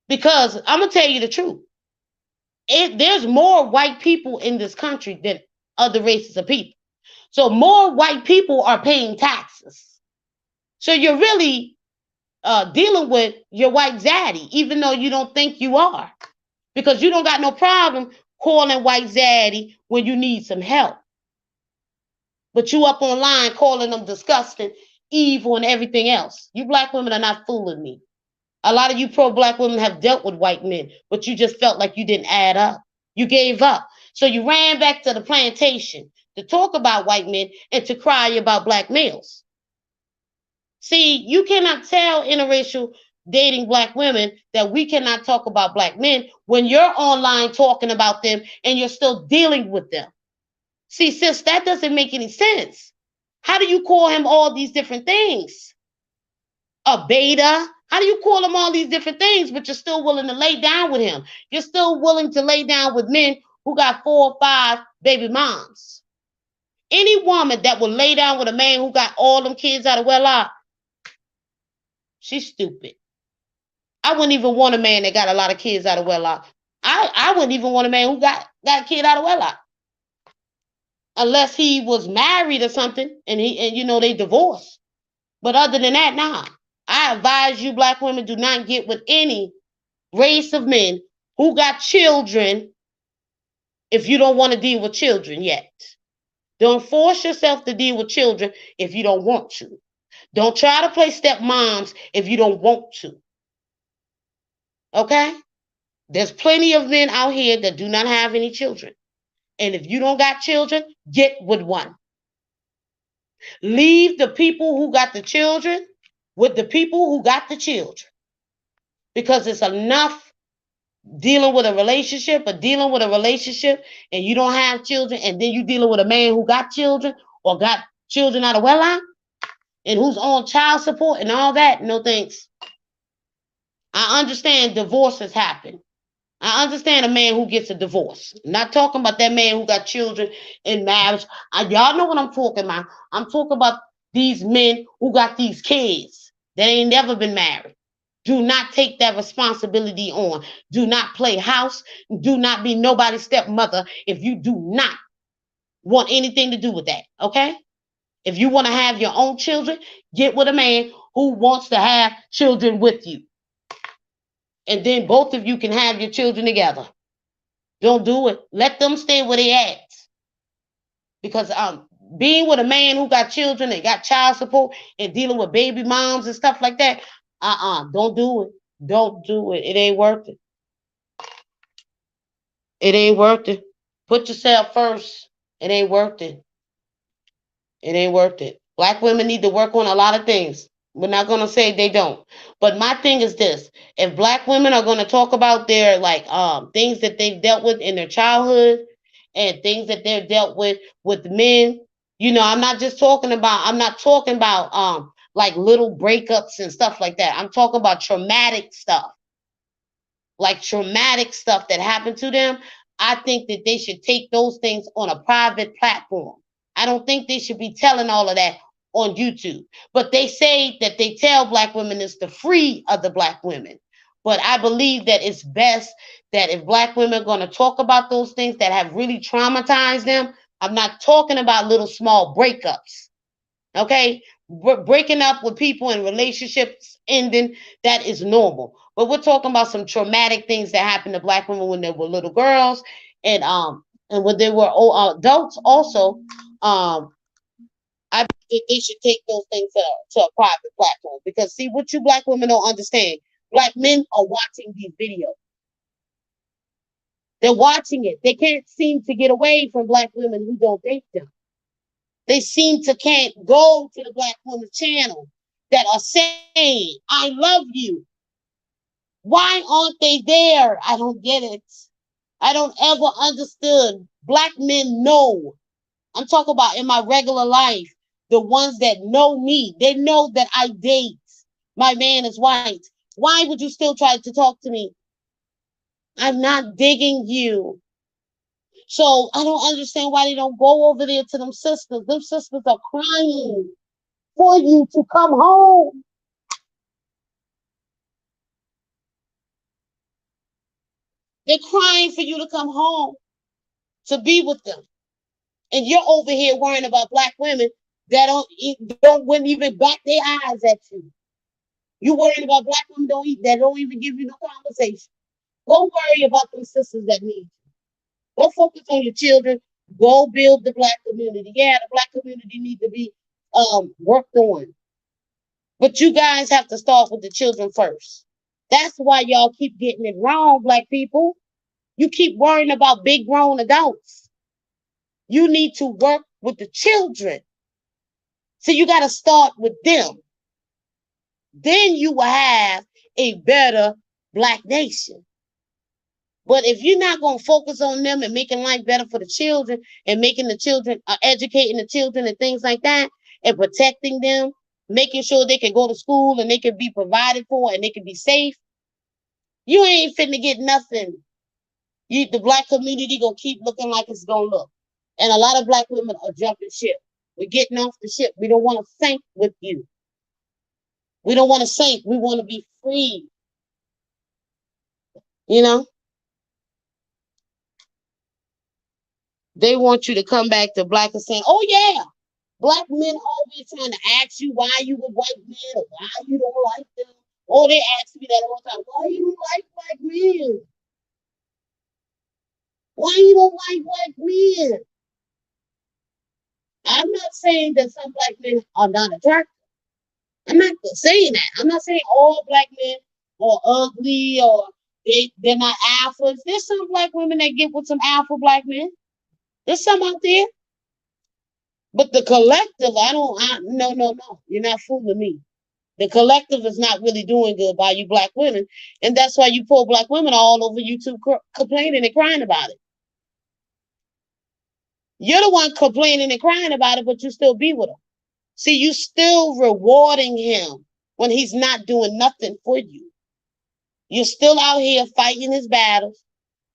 Because I'm going to tell you the truth. There's more white people in this country than other races of people. So more white people are paying taxes. So you're really dealing with your white zaddy, even though you don't think you are. Because you don't got no problem calling white zaddy when you need some help. But you up online calling them disgusting, evil, and everything else. You black women are not fooling me. A lot of you pro-black women have dealt with white men, but you just felt like you didn't add up. You gave up. So you ran back to the plantation to talk about white men and to cry about black males. See, you cannot tell interracial dating black women that we cannot talk about black men when you're online talking about them and you're still dealing with them. See, sis, that doesn't make any sense. How do you call him all these different things? a beta. How do you call him all these different things, but you're still willing to lay down with him? You're still willing to lay down with men who got 4 or 5 baby moms. Any woman that will lay down with a man who got all them kids out of wedlock, she's stupid. I wouldn't even want a man that got a lot of kids out of wedlock. I wouldn't even want a man who got a kid out of wedlock. Unless he was married or something and they divorced. But other than that, nah. I advise you, black women, do not get with any race of men who got children if you don't want to deal with children yet. Don't force yourself to deal with children if you don't want to. Don't try to play stepmoms if you don't want to. Okay? There's plenty of men out here that do not have any children. And if you don't got children, get with one. Leave the people who got the children with the people who got the children. Because it's enough dealing with a relationship and you don't have children, and then you dealing with a man who got children or got children out of wedlock and who's on child support and all that. No thanks. I understand divorces happen. I understand a man who gets a divorce. I'm not talking about that man who got children in marriage. Y'all know what I'm talking about. I'm talking about these men who got these kids that ain't never been married. Do not take that responsibility on. Do not play house. Do not be nobody's stepmother if you do not want anything to do with that. Okay? If you want to have your own children, get with a man who wants to have children with you. And then both of you can have your children together. Don't do it. Let them stay where they at. Because being with a man who got children and got child support and dealing with baby moms and stuff like that, don't do it. Don't do it. It ain't worth it. It ain't worth it. Put yourself first. It ain't worth it. It ain't worth it. Black women need to work on a lot of things. We're not going to say they don't. But my thing is this. If black women are going to talk about their things that they've dealt with in their childhood and things that they've dealt with men, I'm not talking about like little breakups and stuff like that. I'm talking about traumatic stuff. Like traumatic stuff that happened to them. I think that they should take those things on a private platform. I don't think they should be telling all of that on YouTube. But they say that they tell black women it's to free other black women. But I believe that it's best that if black women are going to talk about those things that have really traumatized them, I'm not talking about little small breakups. Okay? Breaking up with people and relationships ending, that is normal. But we're talking about some traumatic things that happened to black women when they were little girls and when they were adults also. I think they should take those things to a private platform. Because see, what you black women don't understand, black men are watching these videos. They're watching it. They can't seem to get away from black women who don't date them. They seem to can't go to the black women's channel that are saying, I love you. Why aren't they there? I don't get it. I don't ever understood. Black men know. I'm talking about in my regular life. The ones that know me, they know that I date. My man is white. Why would you still try to talk to me? I'm not digging you. So I don't understand why they don't go over there to them sisters. Them sisters are crying for you to come home. They're crying for you to come home to be with them. And you're over here worrying about black women that wouldn't even bat their eyes at you. You worrying about black women that don't even give you no conversation. Go worry about them sisters that need you. Go focus on your children. Go build the black community. Yeah, the black community needs to be worked on. But you guys have to start with the children first. That's why y'all keep getting it wrong, black people. You keep worrying about big grown adults. You need to work with the children. So you got to start with them. Then you will have a better black nation. But if you're not going to focus on them and making life better for the children and making the children, educating the children and things like that and protecting them making sure they can go to school and they can be provided for and they can be safe, you ain't finna get nothing. The black community gonna keep looking like it's gonna look. And a lot of black women are jumping ship. We're getting off the ship. We don't want to sink with you. We don't want to sink. We want to be free. You know? They want you to come back to black and saying, oh yeah, black men always trying to ask you why you with white men or why you don't like them. Or they ask me that all the time, why you don't like black men? Why you don't like black men? I'm not saying that some black men are not attractive. I'm not saying that. I'm not saying all black men are ugly or they're not alphas. There's some black women that get with some alpha black men. There's some out there. But the collective, no. You're not fooling me. The collective is not really doing good by you black women. And that's why you poor black women are all over YouTube complaining and crying about it. You're the one complaining and crying about it, but you still be with him. See, you still rewarding him when he's not doing nothing for you. You're still out here fighting his battles,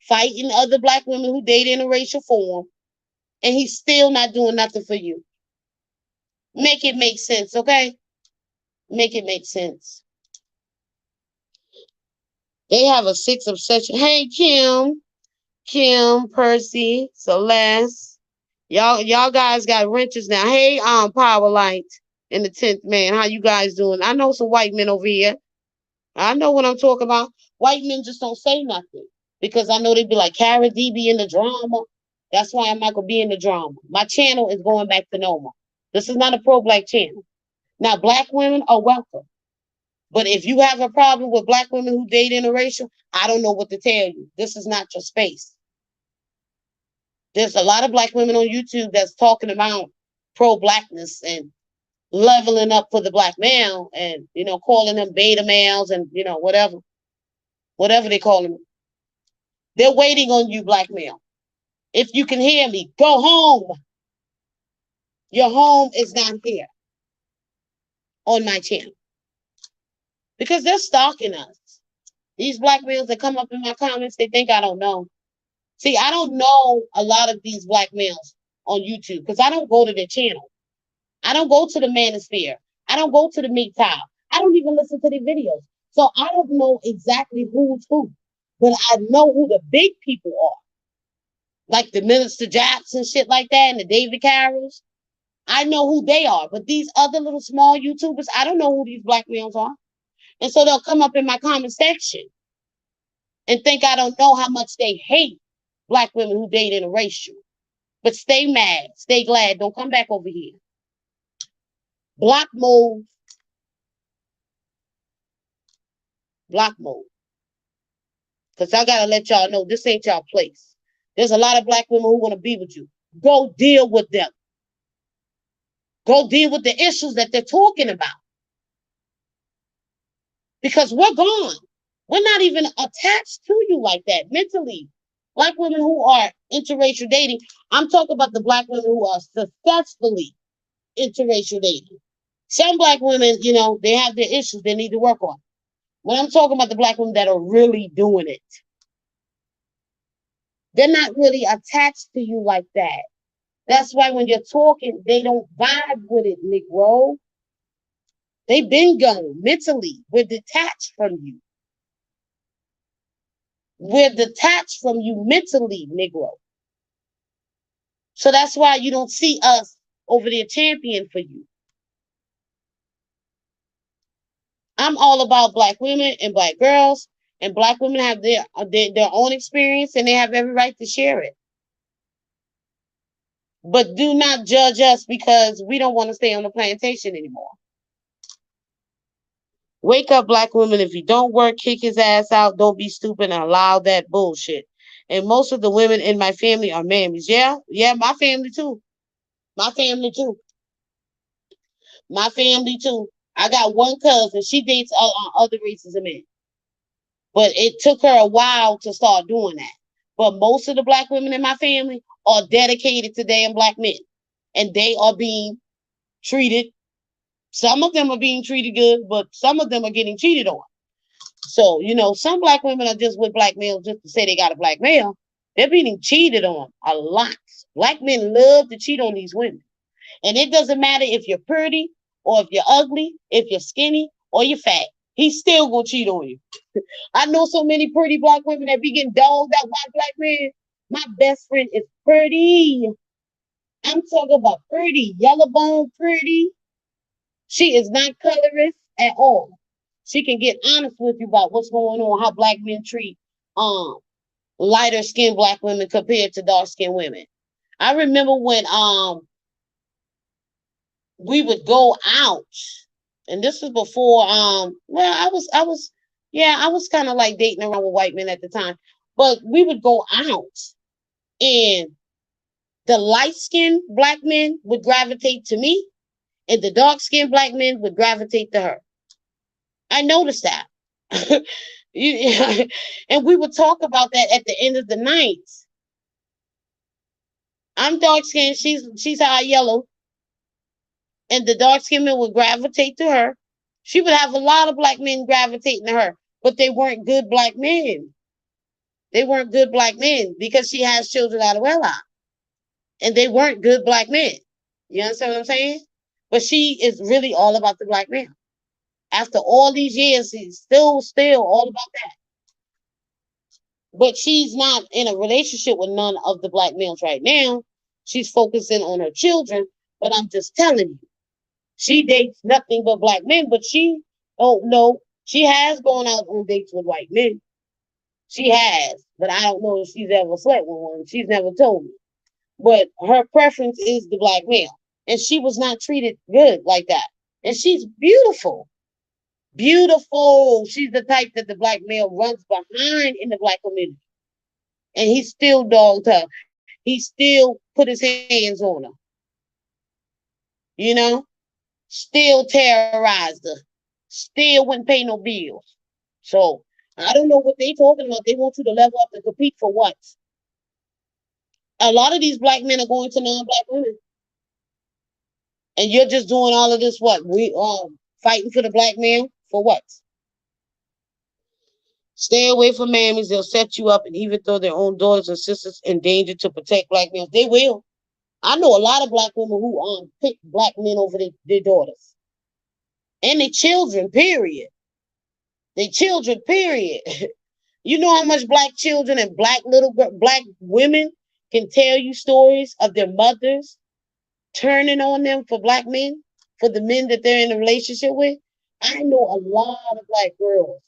fighting other black women who date interracial form, and he's still not doing nothing for you. Make it make sense, okay? Make it make sense. They have a 6 obsession. Hey, Kim, Percy, Celeste. Y'all guys got wrenches now. Hey, Power Light in the 10th man. How you guys doing? I know some white men over here. I know what I'm talking about. White men just don't say nothing because I know they'd be like, Cara D be in the drama. That's why I'm not going to be in the drama. My channel is going back to normal. This is not a pro-black channel. Now, black women are welcome. But if you have a problem with black women who date interracial, I don't know what to tell you. This is not your space. There's a lot of black women on YouTube that's talking about pro-blackness and leveling up for the black male and, calling them beta males and, whatever they call them. They're waiting on you, black male. If you can hear me, go home. Your home is not here on my channel because they're stalking us. These black males that come up in my comments, they think I don't know. See, I don't know a lot of these black males on YouTube because I don't go to their channel. I don't go to the Manosphere. I don't go to the MGTOW. I don't even listen to their videos. So I don't know exactly who's who, but I know who the big people are. Like the Minister Jackson, shit like that, and the David Carrolls. I know who they are, but these other little small YouTubers, I don't know who these black males are. And so they'll come up in my comment section and think I don't know how much they hate black women who date interracial. But stay mad, stay glad, don't come back over here. Block mode. Block mode. Because I got to let y'all know this ain't y'all place. There's a lot of black women who want to be with you. Go deal with them. Go deal with the issues that they're talking about. Because we're gone. We're not even attached to you like that mentally. Black women who are interracial dating, I'm talking about the black women who are successfully interracial dating. Some black women, they have their issues they need to work on. When I'm talking about the black women that are really doing it, they're not really attached to you like that. That's why when you're talking, they don't vibe with it, Negro. They've been gone mentally. We're detached from you. We're detached from you mentally, Negro. So that's why you don't see us over there champion for you. I'm all about black women and black girls, and black women have their own experience, and they have every right to share it. But do not judge us because we don't want to stay on the plantation anymore. Wake up, black women. If you don't work, kick his ass out. Don't be stupid and allow that bullshit. And most of the women in my family are mammies. Yeah, my family too. My family too. My family too. I got one cousin. She dates other races of men. But it took her a while to start doing that. But most of the black women in my family are dedicated to damn black men. And they are being treated Some of them are being treated good, but some of them are getting cheated on. So, some black women are just with black males just to say they got a black male. They're being cheated on a lot. Black men love to cheat on these women. And it doesn't matter if you're pretty or if you're ugly, if you're skinny or you're fat. He's still gonna cheat on you. I know so many pretty black women that be getting dogged out by black men. My best friend is pretty. I'm talking about pretty, yellow bone pretty. She is not colorist at all. She can get honest with you about what's going on, how black men treat um lighter skinned black women compared to dark skinned women. I remember when we would go out, and this was before well, I was kind of like dating around with white men at the time, but we would go out, and the light skinned black men would gravitate to me, and the dark skinned black men would gravitate to her. I noticed that. And we would talk about that at the end of the night. I'm dark skinned, she's high yellow, and the dark skinned men would gravitate to her. She would have a lot of black men gravitating to her, but they weren't good black men. They weren't good black men because she has children out of wedlock, and they weren't good black men. You understand what I'm saying? But she is really all about the black man. After all these years, he's still all about that. But she's not in a relationship with none of the black males right now. She's focusing on her children. But I'm just telling you, she dates nothing but black men. But oh no, she has gone out on dates with white men. She has, but I don't know if she's ever slept with one. She's never told me. But her preference is the black male. And she was not treated good like that. And she's beautiful. Beautiful. She's the type that the black male runs behind in the black community. And he still dogged her. He still put his hands on her. You know? Still terrorized her. Still wouldn't pay no bills. So I don't know what they talking about. They want you to level up and compete for what? A lot of these black men are going to non-black women. And you're just doing all of this what? We fighting for the black man for what? Stay away from mammies. They'll set you up and even throw their own daughters and sisters in danger to protect black males. They will. I know a lot of black women who pick black men over their daughters. And their children, period. Their children, period. You know how much black children and black women can tell you stories of their mothers turning on them for black men, for the men that they're in a relationship with. I know a lot of black girls.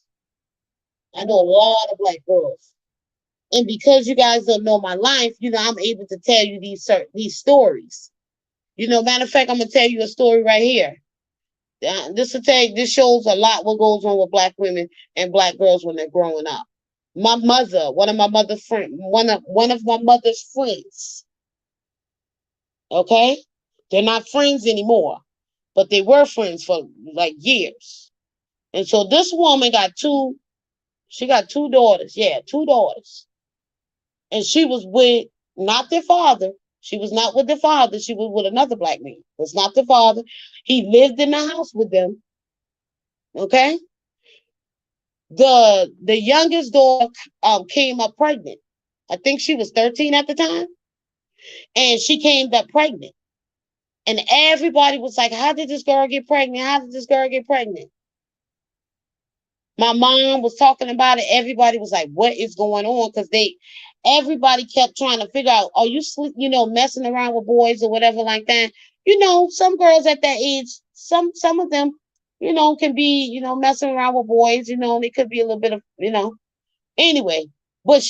I know a lot of black girls. And because you guys don't know my life, I'm able to tell you these stories. Matter of fact, I'm gonna tell you a story right here. This shows a lot what goes on with black women and black girls when they're growing up. My mother, one of my mother's friends. Okay, they're not friends anymore, but they were friends for like years. And so this woman got two. She got two daughters. Yeah, two daughters. And she was with not their father. She was not with the father. She was with another black man. It's not the father. He lived in the house with them. Okay. The youngest daughter came up pregnant. I think she was 13 at the time, and she came up pregnant. And everybody was like, "How did this girl get pregnant? How did this girl get pregnant?" My mom was talking about it. Everybody was like, "What is going on?" Because everybody kept trying to figure out, are you messing around with boys or whatever like that? Some girls at that age, some of them, can be, messing around with boys. They could be a little bit of, anyway. But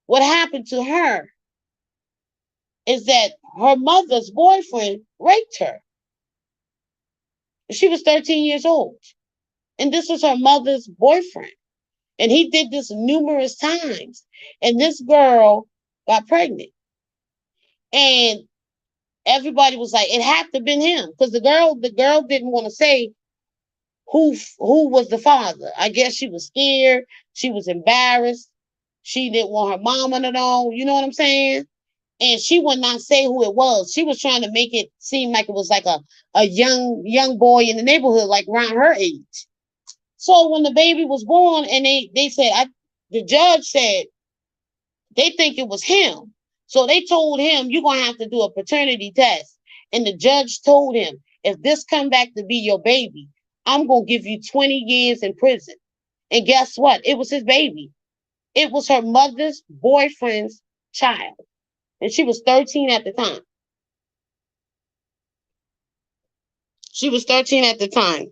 what happened to her is that her mother's boyfriend raped her. She was 13 years old. And this was her mother's boyfriend. And he did this numerous times. And this girl got pregnant. And everybody was like, it had to have been him. Because the girl didn't want to say who was the father. I guess she was scared. She was embarrassed. She didn't want her mama to know. You know what I'm saying? and she would not say who it was. She was trying to make it seem like it was like a young boy in the neighborhood, like around her age. So when the baby was born, and they said, the judge said they think it was him. So they told him, you're gonna have to do a paternity test. And the judge told him, if this come back to be your baby, I'm gonna give you 20 years in prison. And guess what? It was his baby. It was her mother's boyfriend's child. And she was 13 at the time. She was 13 at the time.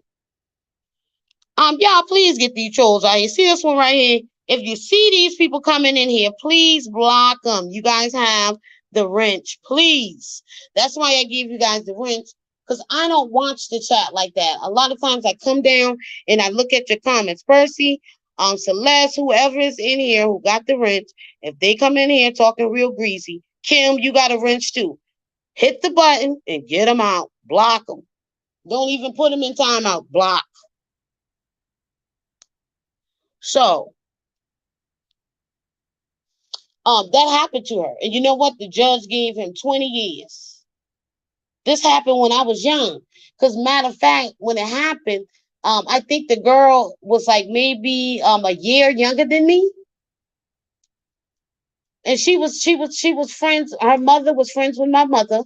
Y'all, please get these trolls out here. See this one right here? If you see these people coming in here, please block them. You guys have the wrench, please. That's why I give you guys the wrench, because I don't watch the chat like that. A lot of times I come down and I look at your comments. Percy, Celeste, whoever is in here who got the wrench, if they come in here talking real greasy, Kim, you got a wrench too. Hit the button and get them out. Block them. Don't even put them in timeout. Block. So, that happened to her. And you know what? The judge gave him 20 years. This happened when I was young. Because matter of fact, when it happened, I think the girl was like maybe a year younger than me. And she was friends. Her mother was friends with my mother.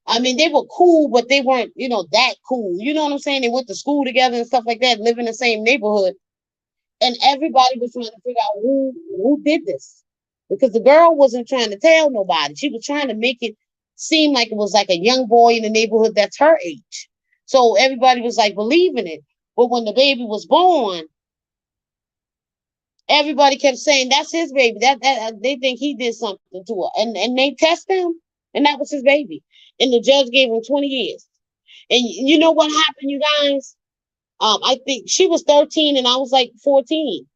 I mean, they were cool, but they weren't, that cool. You know what I'm saying? They went to school together and stuff like that, live in the same neighborhood. And everybody was trying to figure out who did this, because the girl wasn't trying to tell nobody. She was trying to make it seem like it was like a young boy in the neighborhood that's her age. So everybody was like believing it. But when the baby was born, everybody kept saying that's his baby. That they think he did something to her, and they test him, and that was his baby. And the judge gave him 20 years. And you know what happened, you guys? I think she was 13 and I was like 14.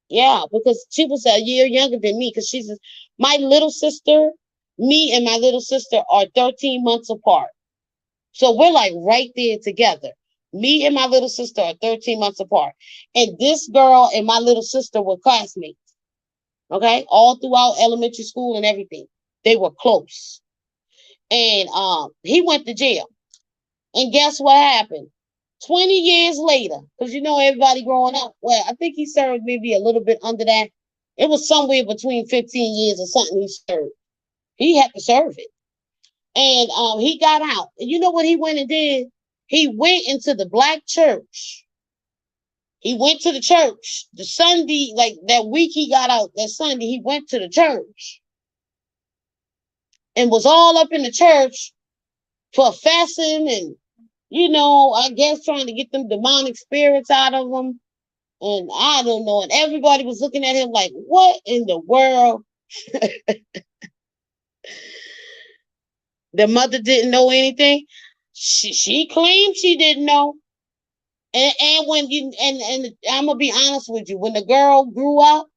Yeah, because she was a year younger than me. Because my little sister, me and my little sister are 13 months apart. So we're like right there together. Me and my little sister are 13 months apart. And this girl and my little sister were classmates. Okay, all throughout elementary school and everything. They were close. And he went to jail. And guess what happened? 20 years later, because everybody growing up, well, I think he served maybe a little bit under that. It was somewhere between 15 years or something he served. He had to serve it. And he got out. And you know what he went and did? He went into the black church. He went to the church. The Sunday, like that week he got out, that Sunday, he went to the church and was all up in the church professing and I guess trying to get them demonic spirits out of them. And I don't know. And everybody was looking at him like, what in the world? The mother didn't know anything. She claimed she didn't know. And when and I'm gonna be honest with you, when the girl grew up,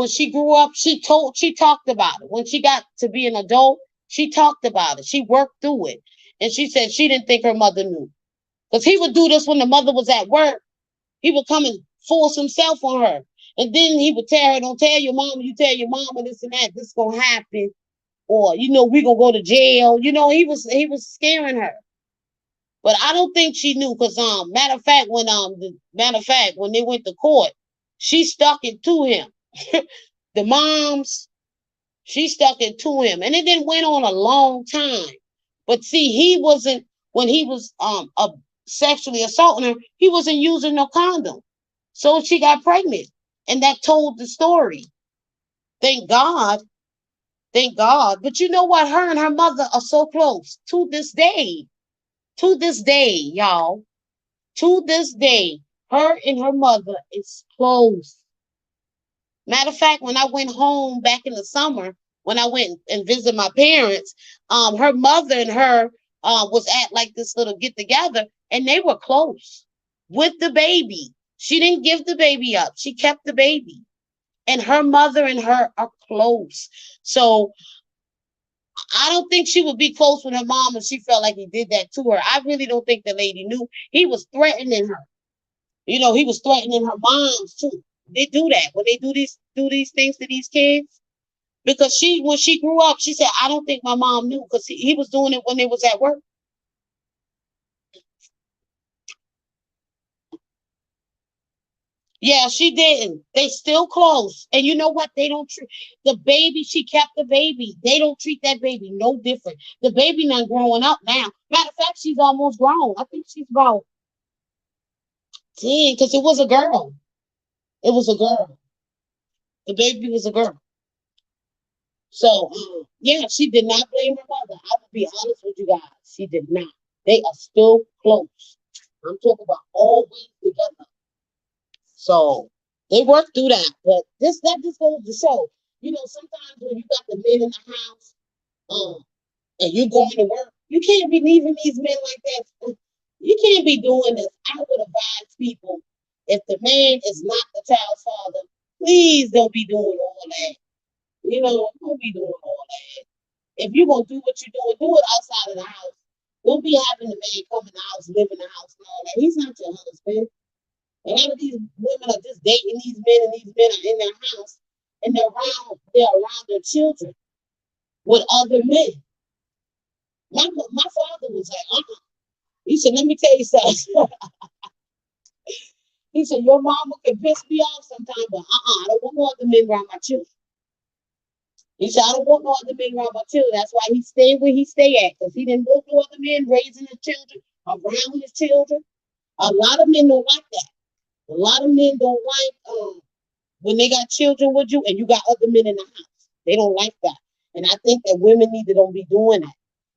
she talked about it. When she got to be an adult, she talked about it. She worked through it. And she said she didn't think her mother knew. Because he would do this when the mother was at work. He would come and force himself on her. And then he would tell her, don't tell your mama, you tell your mama this and that, this is gonna happen. Or, we gonna go to jail. He was scaring her. But I don't think she knew, because matter of fact, when they went to court, she stuck it to him. The moms, she stuck it to him. And it didn't went on a long time. But see, he wasn't, when he was sexually assaulting her, he wasn't using no condom. So she got pregnant. And that told the story. Thank God. Thank God. But you know what? Her and her mother are so close to this day. To this day, y'all. To this day, her and her mother is close. Matter of fact, when I went home back in the summer, when I went and visited my parents, her mother and her was at like this little get together, and they were close with the baby. She didn't give the baby up. She kept the baby. And her mother and her are close. So I don't think she would be close with her mom if she felt like he did that to her. I really don't think the lady knew. He was threatening her. He was threatening her moms too. They do that when they do these things to these kids. Because when she grew up, she said, I don't think my mom knew because he was doing it when they was at work. Yeah, she didn't. They still close. And you know what? They don't treat the baby. She kept the baby. They don't treat that baby no different. The baby not growing up now. Matter of fact, she's almost grown. I think she's about 10 because it was a girl. It was a girl. The baby was a girl. So, yeah, she did not blame her mother. I will be honest with you guys. She did not. They are still close. I'm talking about always together. So they work through that. But that just goes to show, sometimes when you got the men in the house, um, and you going to work, you can't be leaving these men like that. You can't be doing this. I would advise people, if the man is not the child's father, please don't be doing all that. Don't be doing all that. If you're gonna do what you're doing, do it outside of the house. Don't be having the man come in the house, live in the house, and all that. He's not your husband. A lot of these women are just dating these men, and these men are in their house, and they're around their children with other men. My father was like, He said, let me tell you something. He said, your mama can piss me off sometimes, but I don't want no other men around my children. He said, I don't want no other men around my children. That's why he stayed where he stay at, because he didn't want no other men raising his children, around his children. A lot of men don't like that. A lot of men don't like when they got children with you and you got other men in the house. They don't like that. And I think that women need to don't be doing that.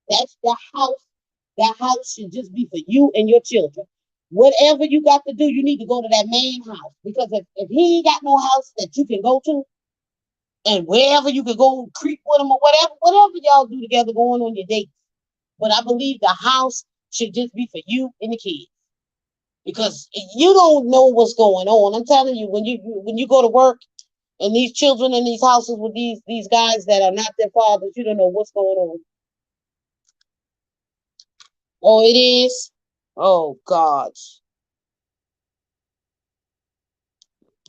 That's the house. That house should just be for you and your children. Whatever you got to do, you need to go to that main house. Because if he ain't got no house that you can go to, and wherever you can go creep with him or whatever y'all do together going on your dates. But I believe the house should just be for you and the kids. Because you don't know what's going on. I'm telling you, when you go to work and these children in these houses with these guys that are not their fathers, you don't know what's going on. Oh, it is? Oh God.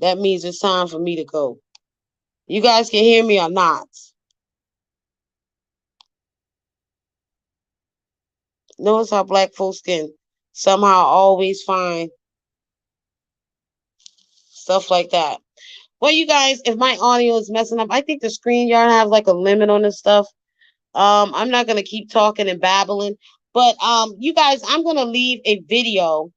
That means it's time for me to go. You guys can hear me or not? Notice how black folks can somehow always find stuff like that. Well, you guys, if my audio is messing up, I think the screen yard has like a limit on this stuff. I'm not gonna keep talking and babbling, but you guys, I'm gonna leave a video.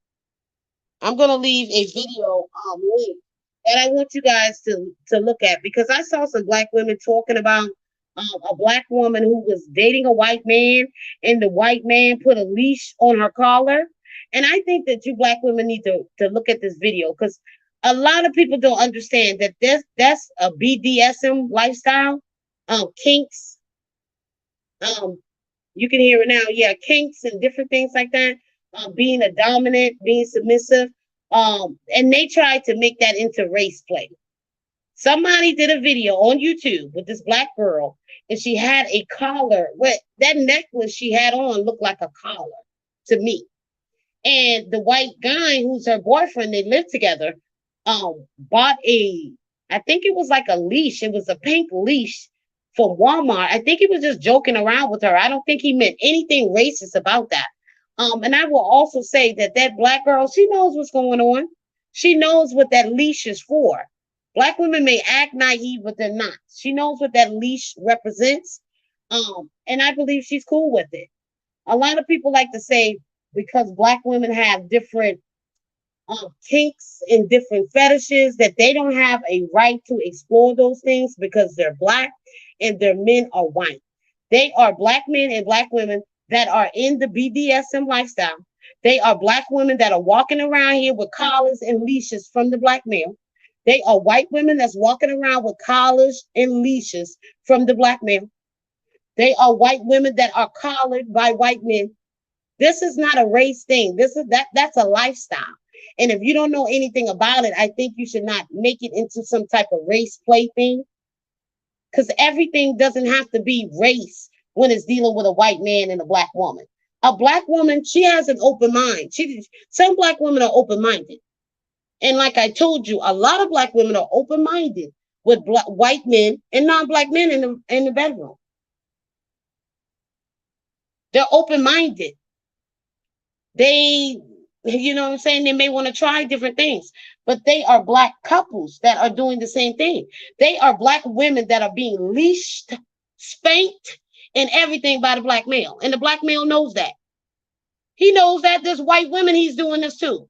I'm gonna leave a video link that I want you guys to look at because I saw some black women talking about a black woman who was dating a white man, and the white man put a leash on her collar. And I think that you black women need to look at this video because a lot of people don't understand that that's a BDSM lifestyle, kinks. Um, you can hear it now. Yeah, kinks and different things like that. Being a dominant, being submissive. And they tried to make that into race play. Somebody did a video on YouTube with this black girl, and she had a collar. What that necklace she had on looked like a collar to me. And the white guy, who's her boyfriend, they lived together, bought I think it was like a leash. It was a pink leash from Walmart. I think he was just joking around with her. I don't think he meant anything racist about that. And I will also say that that black girl, she knows what's going on. She knows what that leash is for. Black women may act naive, but they're not. She knows what that leash represents. And I believe she's cool with it. A lot of people like to say because black women have different kinks and different fetishes that they don't have a right to explore those things because they're black and their men are white. They are black men and black women that are in the BDSM lifestyle. They are black women that are walking around here with collars and leashes from the black male. They are white women that's walking around with collars and leashes from the black male. They are white women that are collared by white men. This is not a race thing. That's a lifestyle. And if you don't know anything about it, I think you should not make it into some type of race play thing. Because everything doesn't have to be race when it's dealing with a white man and a black woman. A black woman, she has an open mind. Some black women are open-minded. And like I told you, a lot of black women are open-minded. with white men and non-black men in the bedroom. They're open-minded. They, you know what I'm saying? They may want to try different things, but they are black couples that are doing the same thing. They are black women that are being leashed, spanked, and everything by the black male. And the black male knows that. He knows that there's white women he's doing this too.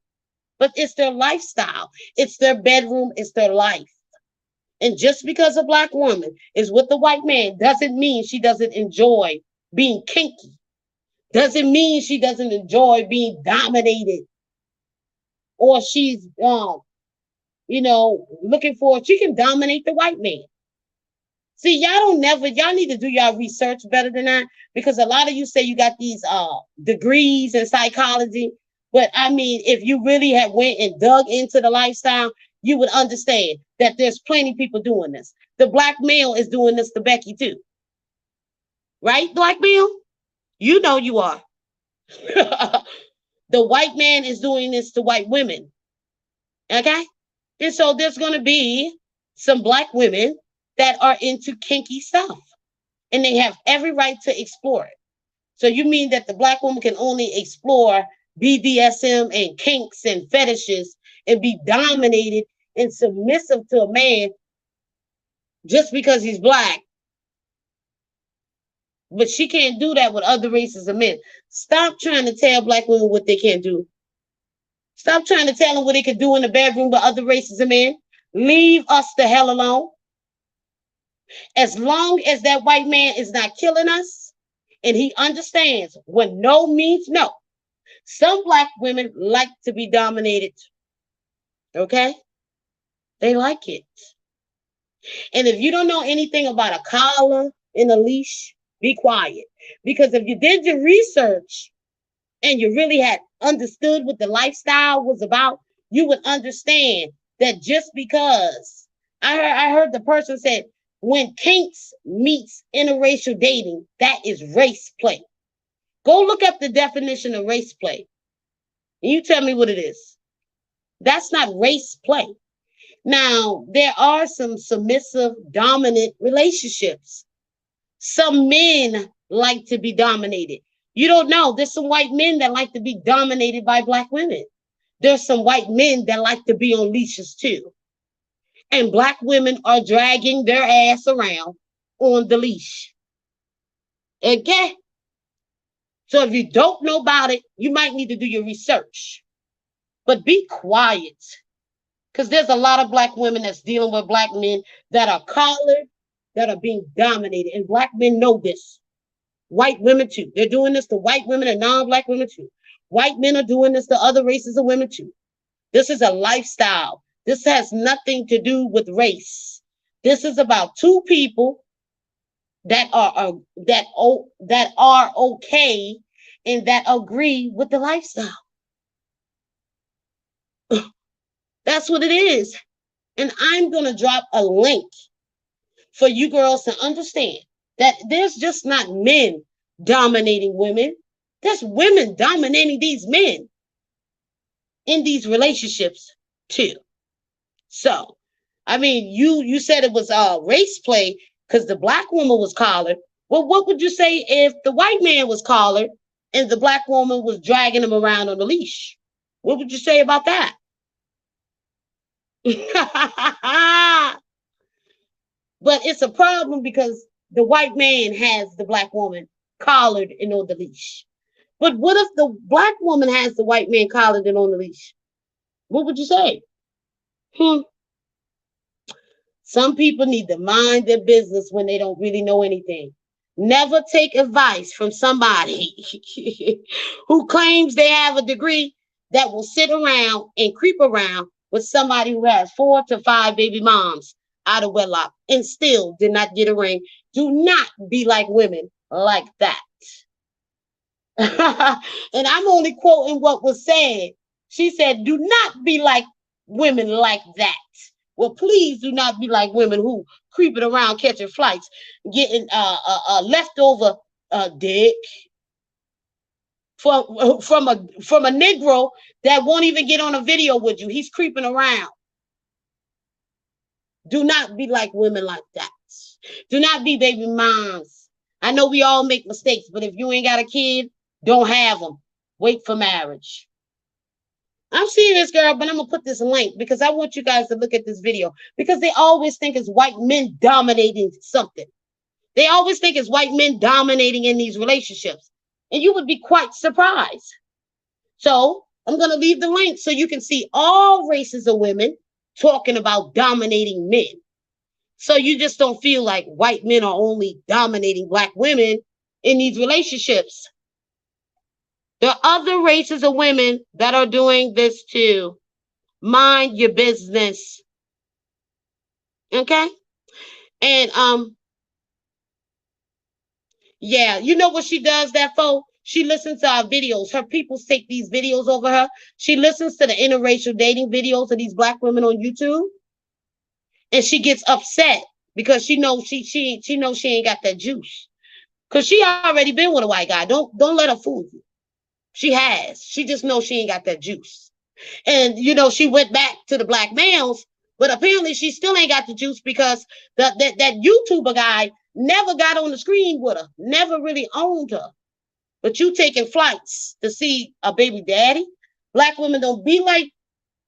But it's their lifestyle. It's their bedroom. It's their life. And just because a black woman is with the white man doesn't mean she doesn't enjoy being kinky. Doesn't mean she doesn't enjoy being dominated, or she's looking for, she can dominate the white man. See, y'all need to do y'all research better than that, because a lot of you say you got these degrees in psychology, but I mean, if you really had went and dug into the lifestyle, you would understand that there's plenty of people doing this. The black male is doing this to Becky too. Right, black male? You know you are. The white man is doing this to white women. Okay? And so there's going to be some black women that are into kinky stuff. And they have every right to explore it. So you mean that the black woman can only explore BDSM and kinks and fetishes and be dominated and submissive to a man just because he's black? But she can't do that with other races of men. Stop trying to tell black women what they can't do. Stop trying to tell them what they can do in the bedroom with other races of men. Leave us the hell alone. As long as that white man is not killing us and he understands when no means no. Some black women like to be dominated. Okay? They like it. And if you don't know anything about a collar and a leash, be quiet. Because if you did your research and you really had understood what the lifestyle was about, you would understand that just because I heard the person said, when kinks meets interracial dating, that is race play. Go look up the definition of race play. And you tell me what it is. That's not race play. Now, there are some submissive, dominant relationships. Some men like to be dominated. You don't know. There's some white men that like to be dominated by black women. There's some white men that like to be on leashes too. And black women are dragging their ass around on the leash. Okay? So if you don't know about it, you might need to do your research. But be quiet. Because there's a lot of black women that's dealing with black men that are collared, that are being dominated. And black men know this. White women too. They're doing this to white women and non-black women too. White men are doing this to other races of women too. This is a lifestyle. This has nothing to do with race. This is about two people that are okay and that agree with the lifestyle. That's what it is. And I'm going to drop a link for you girls to understand that there's just not men dominating women. There's women dominating these men in these relationships too. So, I mean, you said it was race play because the black woman was collared. Well, what would you say if the white man was collared and the black woman was dragging him around on the leash? What would you say about that? But it's a problem because the white man has the black woman collared and on the leash. But what if the black woman has the white man collared and on the leash? What would you say? Some people need to mind their business when they don't really know anything. Never take advice from somebody who claims they have a degree that will sit around and creep around with somebody who has 4 to 5 baby moms out of wedlock and still did not get a ring. Do not be like women like that. And I'm only quoting what was said. She said, do not be like women like that. Well, please do not be like women who creeping around catching flights, getting leftover dick from a Negro that won't even get on a video with you. He's creeping around. Do not be like women like that. Do not be baby moms. I know we all make mistakes, but if you ain't got a kid, don't have them. Wait for marriage. I'm serious, girl, but I'm gonna put this link because I want you guys to look at this video because they always think it's white men dominating something. They always think it's white men dominating in these relationships, and you would be quite surprised. So I'm gonna leave the link so you can see all races of women talking about dominating men. So you just don't feel like white men are only dominating black women in these relationships. There are other races of women that are doing this too. Mind your business. Okay? And yeah, you know what she does that for? She listens to our videos. Her people take these videos over her. She listens to the interracial dating videos of these black women on YouTube. And she gets upset because she knows she knows she ain't got that juice. Cause she already been with a white guy. Don't let her fool you. She has. She just knows she ain't got that juice. And you know, she went back to the black males, but apparently she still ain't got the juice because that YouTuber guy never got on the screen with her, never really owned her. But you taking flights to see a baby daddy. Black women don't be like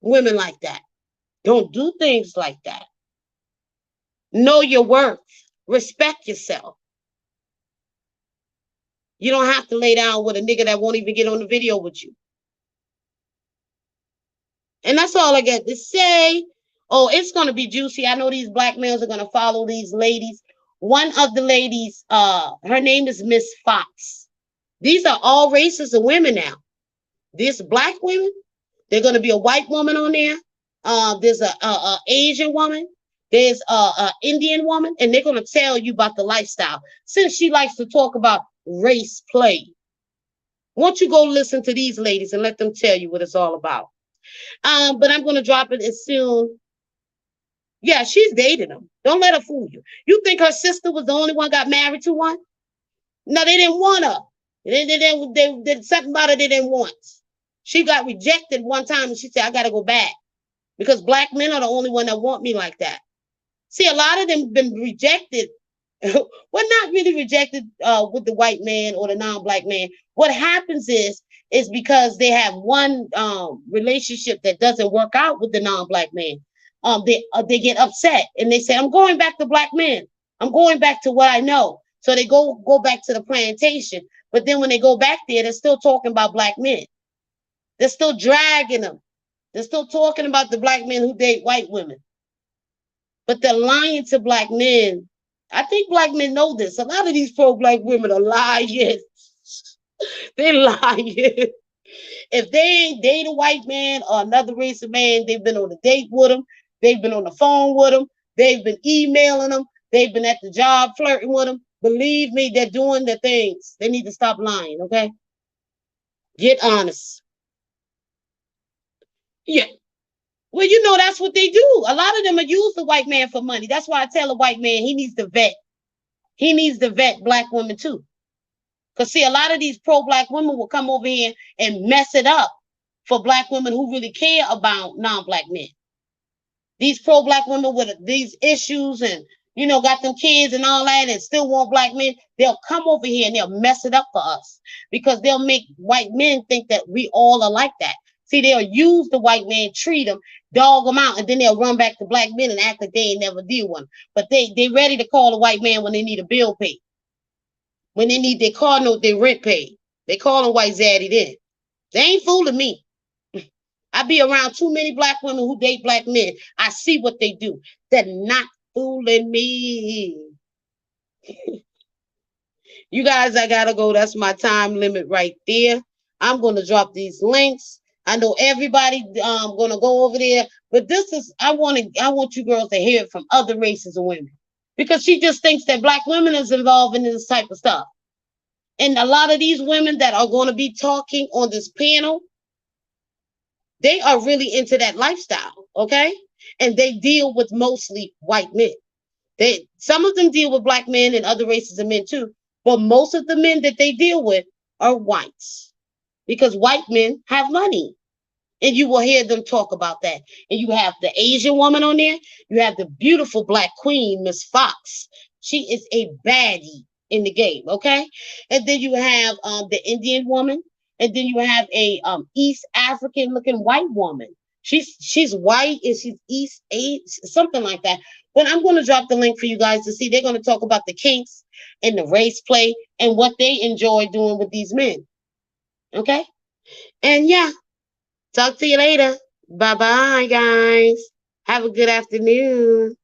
women like that. Don't do things like that. Know your worth. Respect yourself. You don't have to lay down with a nigga that won't even get on the video with you. And that's all I got to say. Oh, it's going to be juicy. I know these black males are going to follow these ladies. One of the ladies, her name is Miss Fox. These are all races of women now. This black women, they're going to be a white woman on there. There's a Asian woman. There's a Indian woman, and they're going to tell you about the lifestyle. Since she likes to talk about race play, won't you go listen to these ladies and let them tell you what it's all about? But I'm going to drop it as soon. Yeah, she's dating him. Don't let her fool you. You think her sister was the only one got married to one? No, they didn't want her. They did something about her they didn't want. She got rejected one time and she said, I got to go back because black men are the only one that want me like that. See, a lot of them been rejected. Well, not really rejected with the white man or the non-black man. What happens is because they have one relationship that doesn't work out with the non-black man. They get upset and they say, I'm going back to black men. I'm going back to what I know. So they go back to the plantation. But then when they go back there, they're still talking about black men. They're still dragging them. They're still talking about the black men who date white women. But they're lying to black men. I think black men know this. A lot of these pro-black women are lying. They're lying. If they ain't date a white man or another race of man, they've been on a date with them. They've been on the phone with them. They've been emailing them. They've been at the job flirting with them. Believe me, they're doing the things. They need to stop lying, okay? Get honest. Yeah. Well, you know, that's what they do. A lot of them are use the white man for money. That's why I tell a white man he needs to vet. He needs to vet black women too. Because see, a lot of these pro-black women will come over here and mess it up for black women who really care about non-black men. These pro-black women with these issues and, you know, got them kids and all that and still want black men, they'll come over here and they'll mess it up for us because they'll make white men think that we all are like that. See, they'll use the white man, treat them, dog them out, and then they'll run back to black men and act like they ain't never did one. But they ready to call a white man when they need a bill paid. When they need their car note, their rent paid. They call them white zaddy then. They ain't fooling me. I be around too many black women who date black men. I see what they do. They're not fooling me. You guys, I gotta go. That's my time limit right there. I'm gonna drop these links. I know everybody gonna go over there, but this is I want you girls to hear it from other races of women. Because she just thinks that black women is involved in this type of stuff. And a lot of these women that are going to be talking on this panel, they are really into that lifestyle, okay? And they deal with mostly white men. Some of them deal with black men and other races of men too, but most of the men that they deal with are whites because white men have money And you will hear them talk about that. And you have the Asian woman on there. You have the beautiful black queen, Miss Fox. She is a baddie in the game, okay? And then you have the Indian woman, and then you have a East African looking white woman. She's white and she's East Asian, something like that. But I'm going to drop the link for you guys to see. They're going to talk about the kinks and the race play and what they enjoy doing with these men. Okay? And yeah, talk to you later. Bye bye, guys. Have a good afternoon.